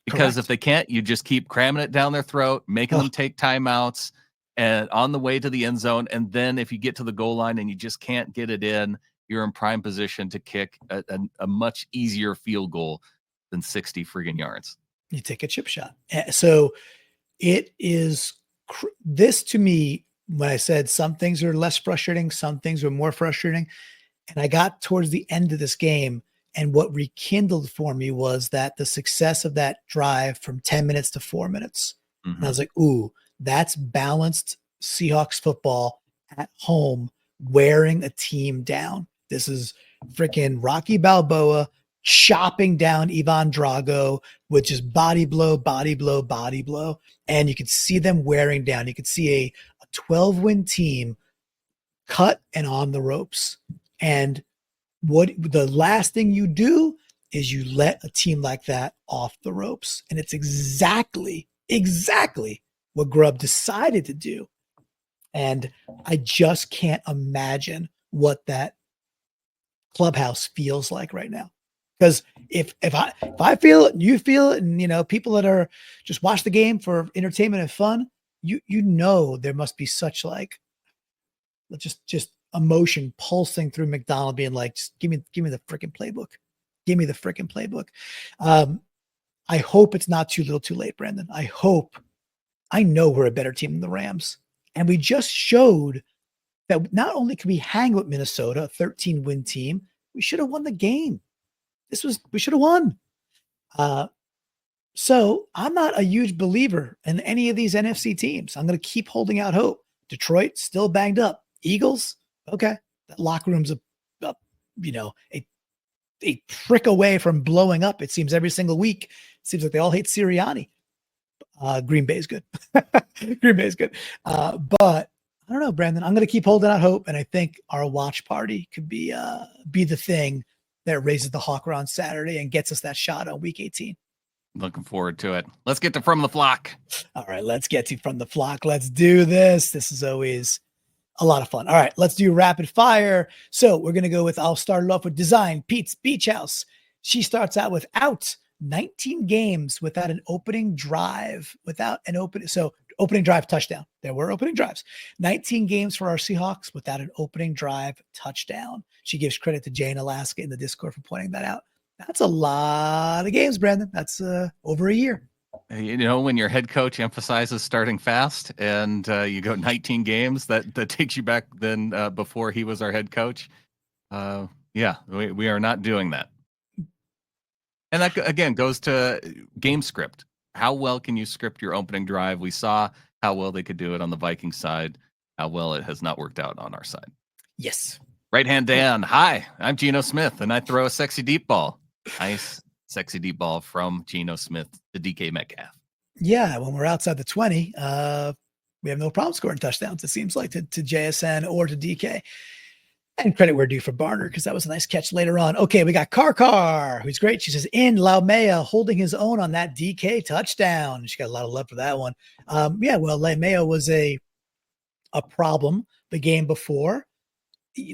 Speaker 2: Because if they can't, you just keep cramming it down their throat, making them take timeouts and on the way to the end zone. And then if you get to the goal line and you just can't get it in, you're in prime position to kick a much easier field goal than 60 friggin' yards.
Speaker 1: You take a chip shot. So it is this to me, when I said some things are less frustrating, some things are more frustrating. And I got towards the end of this game, and what rekindled for me was that the success of that drive from 10 minutes to 4 minutes. Mm-hmm. And I was like, ooh, that's balanced Seahawks football at home, wearing a team down. This is freaking Rocky Balboa chopping down Ivan Drago with just body blow, body blow, body blow. And you could see them wearing down. You could see a 12-win team cut and on the ropes. And what the last thing you do is you let a team like that off the ropes. And it's exactly what Grubb decided to do. And I just can't imagine what that clubhouse feels like right now. Because if I feel it and you feel it, and, you know, people that are just watch the game for entertainment and fun, you know, there must be such like just emotion pulsing through Macdonald, being like, just give me the freaking playbook. Give me the freaking playbook. I hope it's not too little too late, Brandon. I know we're a better team than the Rams. And we just showed that not only can we hang with Minnesota, a 13-win team, we should have won the game. We should have won. So I'm not a huge believer in any of these NFC teams. I'm going to keep holding out hope. Detroit still banged up. Eagles, okay. That locker room's a prick away from blowing up. It seems every single week. It seems like they all hate Sirianni. Green Bay's good. Green Bay's good. But I don't know, Brandon. I'm going to keep holding out hope, and I think our watch party could be the thing that raises the hawk on Saturday and gets us that shot on week 18.
Speaker 2: Looking forward to it. Let's get to From the Flock.
Speaker 1: All right, let's get to From the Flock. Let's do this. This is always a lot of fun. All right, let's do rapid fire. So we're going to go with, I'll start it off with Design Pete's Beach House. She starts out with 19 games without an opening drive, opening drive touchdown. There were opening drives. 19 games for our Seahawks without an opening drive touchdown. She gives credit to Jane Alaska in the Discord for pointing that out. That's a lot of games, Brandon. That's over a year.
Speaker 2: You know, when your head coach emphasizes starting fast and you go 19 games, that takes you back then before he was our head coach. Yeah, we are not doing that. And that, again, goes to game script. How well can you script your opening drive? We saw how well they could do it on the Vikings side, how well it has not worked out on our side.
Speaker 1: Yes.
Speaker 2: Right hand Dan. Hi, I'm Geno Smith, and I throw a sexy deep ball. Nice, sexy deep ball from Geno Smith to DK Metcalf.
Speaker 1: Yeah, when we're outside the 20, we have no problem scoring touchdowns, it seems like, to JSN or to DK. And credit we're due for Barner, because that was a nice catch later on. Okay, we got Car, who's great. She says, in Laumea holding his own on that DK touchdown. She got a lot of love for that one. Yeah, well, Laumea was a problem the game before.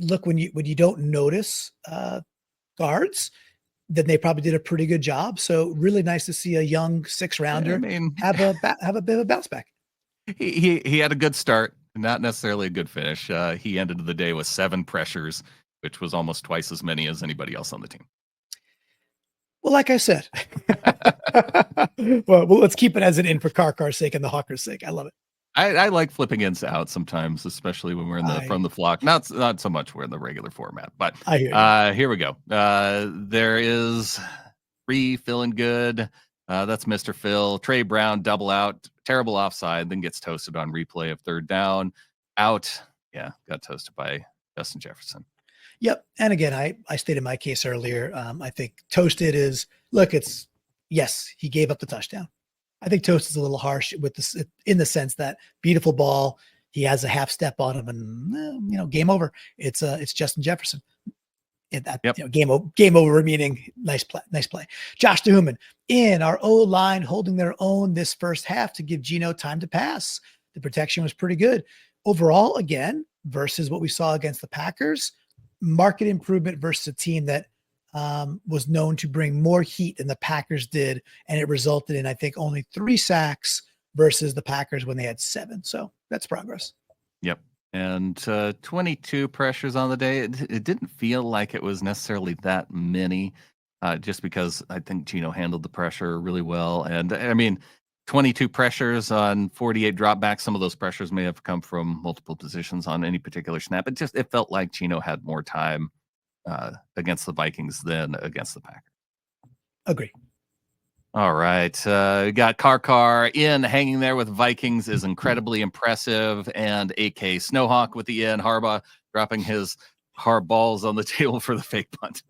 Speaker 1: Look, when you don't notice guards, then they probably did a pretty good job. So really nice to see a young 6-rounder have a bit of a bounce back.
Speaker 2: He had a good start. Not necessarily a good finish. He ended the day with 7 pressures, which was almost twice as many as anybody else on the team.
Speaker 1: Well, like I said, well, let's keep it as an in for Car's sake and the Hawker's sake. I love it.
Speaker 2: I like flipping ins to out sometimes, especially when we're in From the Flock. Not so much we're in the regular format, but
Speaker 1: I hear
Speaker 2: here we go. There is Free feeling good. That's Mr. Phil. Trey Brown double out, terrible offside, then gets toasted on replay of 3rd down. Out. Yeah, got toasted by Justin Jefferson.
Speaker 1: Yep. And again, I stated my case earlier. I think toasted is, look, yes, he gave up the touchdown. I think toast is a little harsh with this, in the sense that beautiful ball, he has a half step on him and game over. It's Justin Jefferson. That
Speaker 2: Yep.
Speaker 1: game over, meaning nice play. Josh DeHuman in our O-line holding their own this first half to give Geno time to pass. The protection was pretty good overall. Again, versus what we saw against the Packers, market improvement versus a team that was known to bring more heat than the Packers did, and it resulted in, I think, only 3 sacks versus the Packers when they had 7. So that's progress.
Speaker 2: Yep. And 22 pressures on the day. It didn't feel like it was necessarily that many, just because I think Geno handled the pressure really well. And I mean, 22 pressures on 48 dropbacks. Some of those pressures may have come from multiple positions on any particular snap. It felt like Geno had more time against the Vikings than against the Packers.
Speaker 1: Agree.
Speaker 2: All right. We got Carr in hanging there with Vikings is incredibly impressive. And AK Snowhawk with the end. Harbaugh dropping his hard balls on the table for the fake punt.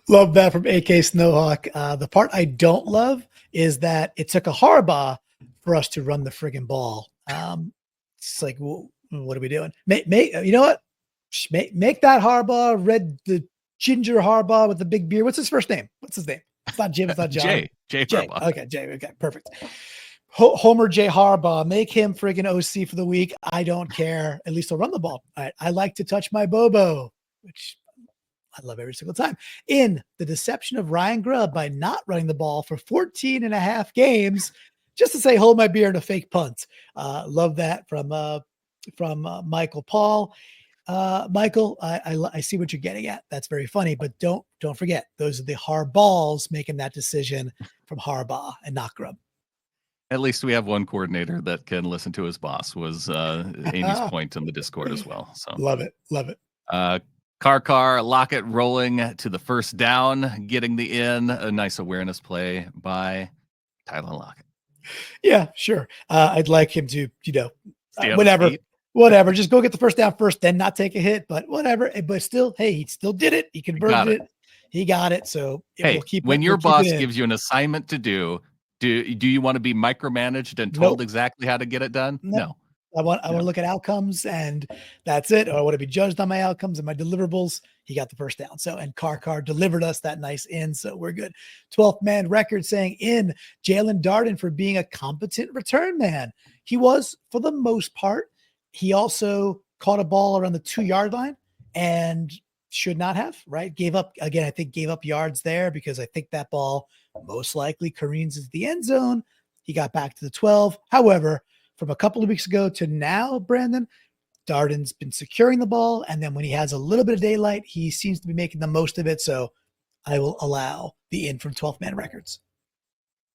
Speaker 1: Love that from AK Snowhawk. The part I don't love is that it took a Harbaugh for us to run the friggin' ball. It's like, well, what are we doing? You know what? Make that Harbaugh, the ginger Harbaugh with the big beard. What's his first name? What's his name? It's not Jim. It's not John.
Speaker 2: Jay Harbaugh.
Speaker 1: Okay, Jay. Okay, perfect. Homer J. Harbaugh. Make him friggin' OC for the week. I don't care. At least he'll run the ball. All right. I like to touch my Bobo, which I love every single time. In the deception of Ryan Grubb by not running the ball for 14 and a half games, just to say, hold my beer in a fake punt. Love that from Michael Paul. Michael, I see what you're getting at. That's very funny, but don't forget, those are the Harbaughs making that decision from Harbaugh and not Grubb.
Speaker 2: At least we have one coordinator that can listen to his boss, was Amy's point in the Discord as well. So
Speaker 1: love it.
Speaker 2: Carr, Lockett rolling to the first down, getting the in. A nice awareness play by Tyler Lockett.
Speaker 1: Yeah, sure. I'd like him to, whatever. Just go get the first down first, then not take a hit, but whatever. But still, hey, he still did it. He converted it. He got it. So
Speaker 2: hey, when your boss gives you an assignment to do you want to be micromanaged and told exactly how to get it done? No.
Speaker 1: I want to look at outcomes, and that's it. Or I want to be judged on my outcomes and my deliverables. He got the first down. So, and Carr delivered us that nice in. So we're good. 12th man record saying in Jalen Darden for being a competent return man. He was for the most part. He also caught a ball around the 2-yard line and should not have, right? Gave up yards there because I think that ball most likely careens into the end zone. He got back to the 12. However, from a couple of weeks ago to now, Brandon, Darden's been securing the ball. And then when he has a little bit of daylight, he seems to be making the most of it. So I will allow the in from 12th man records.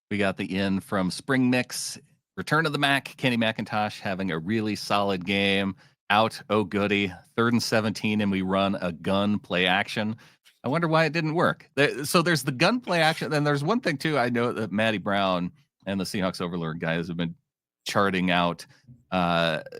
Speaker 2: We got the in from Spring Mix. Return of the Mac, Kenny McIntosh having a really solid game. Out, oh goody, 3rd and 17, and we run a gun play action. I wonder why it didn't work. So there's the gun play action. And there's one thing, too, I know that Matty Brown and the Seahawks Overlord guys have been charting out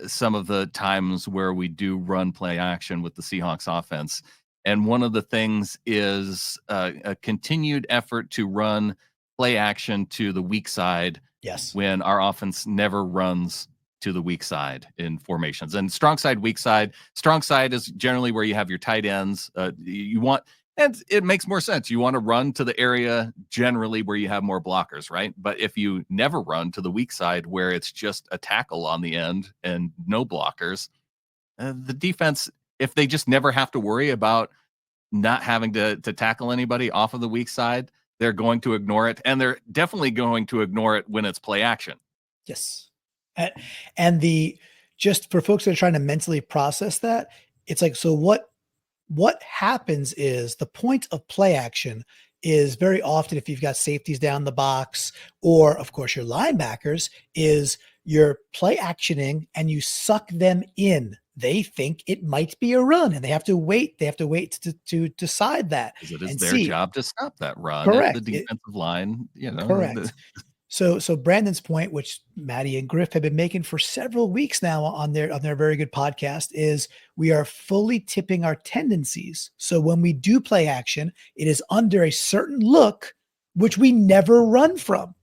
Speaker 2: some of the times where we do run play action with the Seahawks offense. And one of the things is a continued effort to run play action to the weak side.
Speaker 1: Yes.
Speaker 2: When our offense never runs to the weak side in formations. And strong side, weak side. Strong side is generally where you have your tight ends. And it makes more sense. You want to run to the area generally where you have more blockers, right? But if you never run to the weak side where it's just a tackle on the end and no blockers, the defense, if they just never have to worry about not having to tackle anybody off of the weak side, they're going to ignore it. And they're definitely going to ignore it when it's play action.
Speaker 1: Yes. And just for folks that are trying to mentally process that, it's like, so what happens is the point of play action is very often, if you've got safeties down the box, or of course your linebackers, is you're play actioning and you suck them in. They think it might be a run and they have to wait. They have to wait to decide that.
Speaker 2: Because it is their job to stop that run.
Speaker 1: Correct.
Speaker 2: At the defensive line,
Speaker 1: Correct. So Brandon's point, which Maddie and Griff have been making for several weeks now on their very good podcast, is we are fully tipping our tendencies. So when we do play action, it is under a certain look, which we never run from.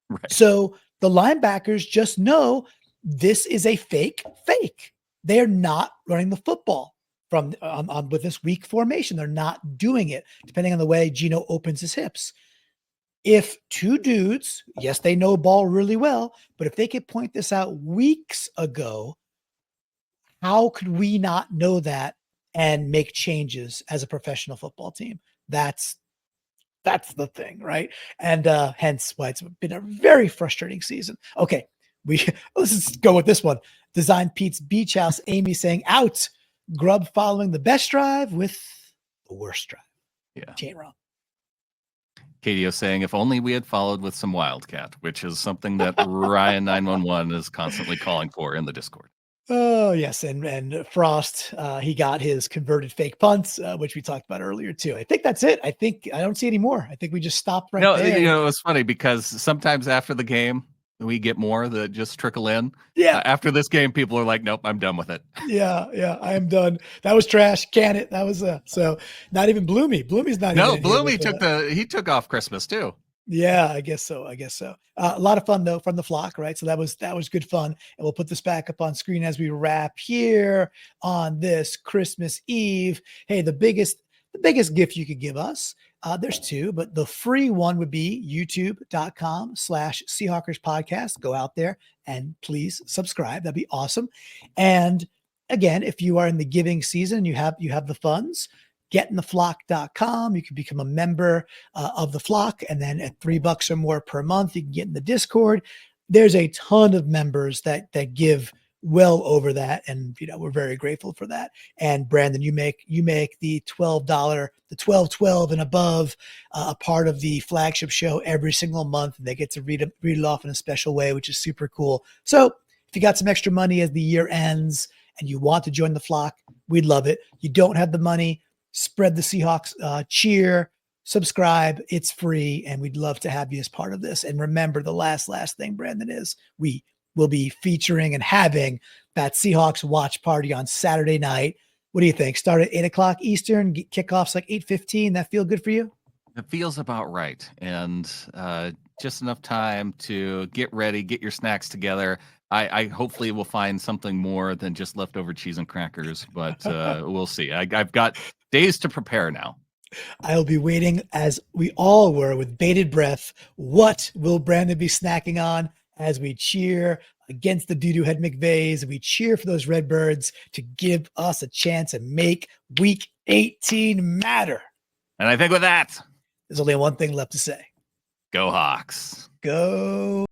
Speaker 2: Right.
Speaker 1: So the linebackers just know this is a fake. They're not running the football. from with this weak formation. They're not doing it, depending on the way Geno opens his hips. If two dudes, yes, they know ball really well, but if they could point this out weeks ago, how could we not know that and make changes as a professional football team? That's the thing, right? And hence why it's been a very frustrating season. Okay, let's just go with this one. Design Pete's Beach House. Amy saying out. Grubb following the best drive with the worst drive.
Speaker 2: Yeah.
Speaker 1: She ain't wrong.
Speaker 2: KDO saying, if only we had followed with some Wildcat, which is something that Ryan 911 is constantly calling for in the Discord.
Speaker 1: Oh, yes. And Frost, he got his converted fake punts, which we talked about earlier, too. I think that's it. I don't see any more. I think we just stopped right there.
Speaker 2: You know, it's funny because sometimes after the game, we get more that just trickle in.
Speaker 1: Yeah.
Speaker 2: After this game, people are like, nope, I'm done with it.
Speaker 1: Yeah. I am done. That was trash. Can it? That was so not even Bloomy. Bloomy's not even.
Speaker 2: No, Bloomy took off Christmas too.
Speaker 1: Yeah, I guess so. A lot of fun though from the flock, right? So that was good fun, and we'll put this back up on screen as we wrap here on this Christmas Eve. Hey, the biggest gift you could give us. There's two, but the free one would be youtube.com/Seahawkers podcast. Go out there and please subscribe. That'd be awesome. And again, if you are in the giving season, you have the funds. Getintheflock.com. You can become a member of the flock. And then at $3 or more per month, you can get in the Discord. There's a ton of members that give well over that. And, we're very grateful for that. And Brandon, you make the $12, the 1212 and above a part of the flagship show every single month. And they get to read it off in a special way, which is super cool. So if you got some extra money as the year ends and you want to join the flock, we'd love it. You don't have the money, spread the Seahawks cheer, subscribe. It's free, and we'd love to have you as part of this. And remember, the last thing, Brandon, is we will be featuring and having that Seahawks watch party on Saturday night. What do you think? Start at 8 o'clock Eastern, kickoffs like 8:15. That feel good for you?
Speaker 2: It feels about right. And just enough time to get ready, get your snacks together. I hopefully will find something more than just leftover cheese and crackers, but we'll see. I've got days to prepare now.
Speaker 1: I'll be waiting, as we all were, with bated breath. What will Brandon be snacking on as we cheer against the doo-doo head McVays? We cheer for those Redbirds to give us a chance and make Week 18 matter.
Speaker 2: And I think with that,
Speaker 1: there's only one thing left to say.
Speaker 2: Go Hawks.
Speaker 1: Go.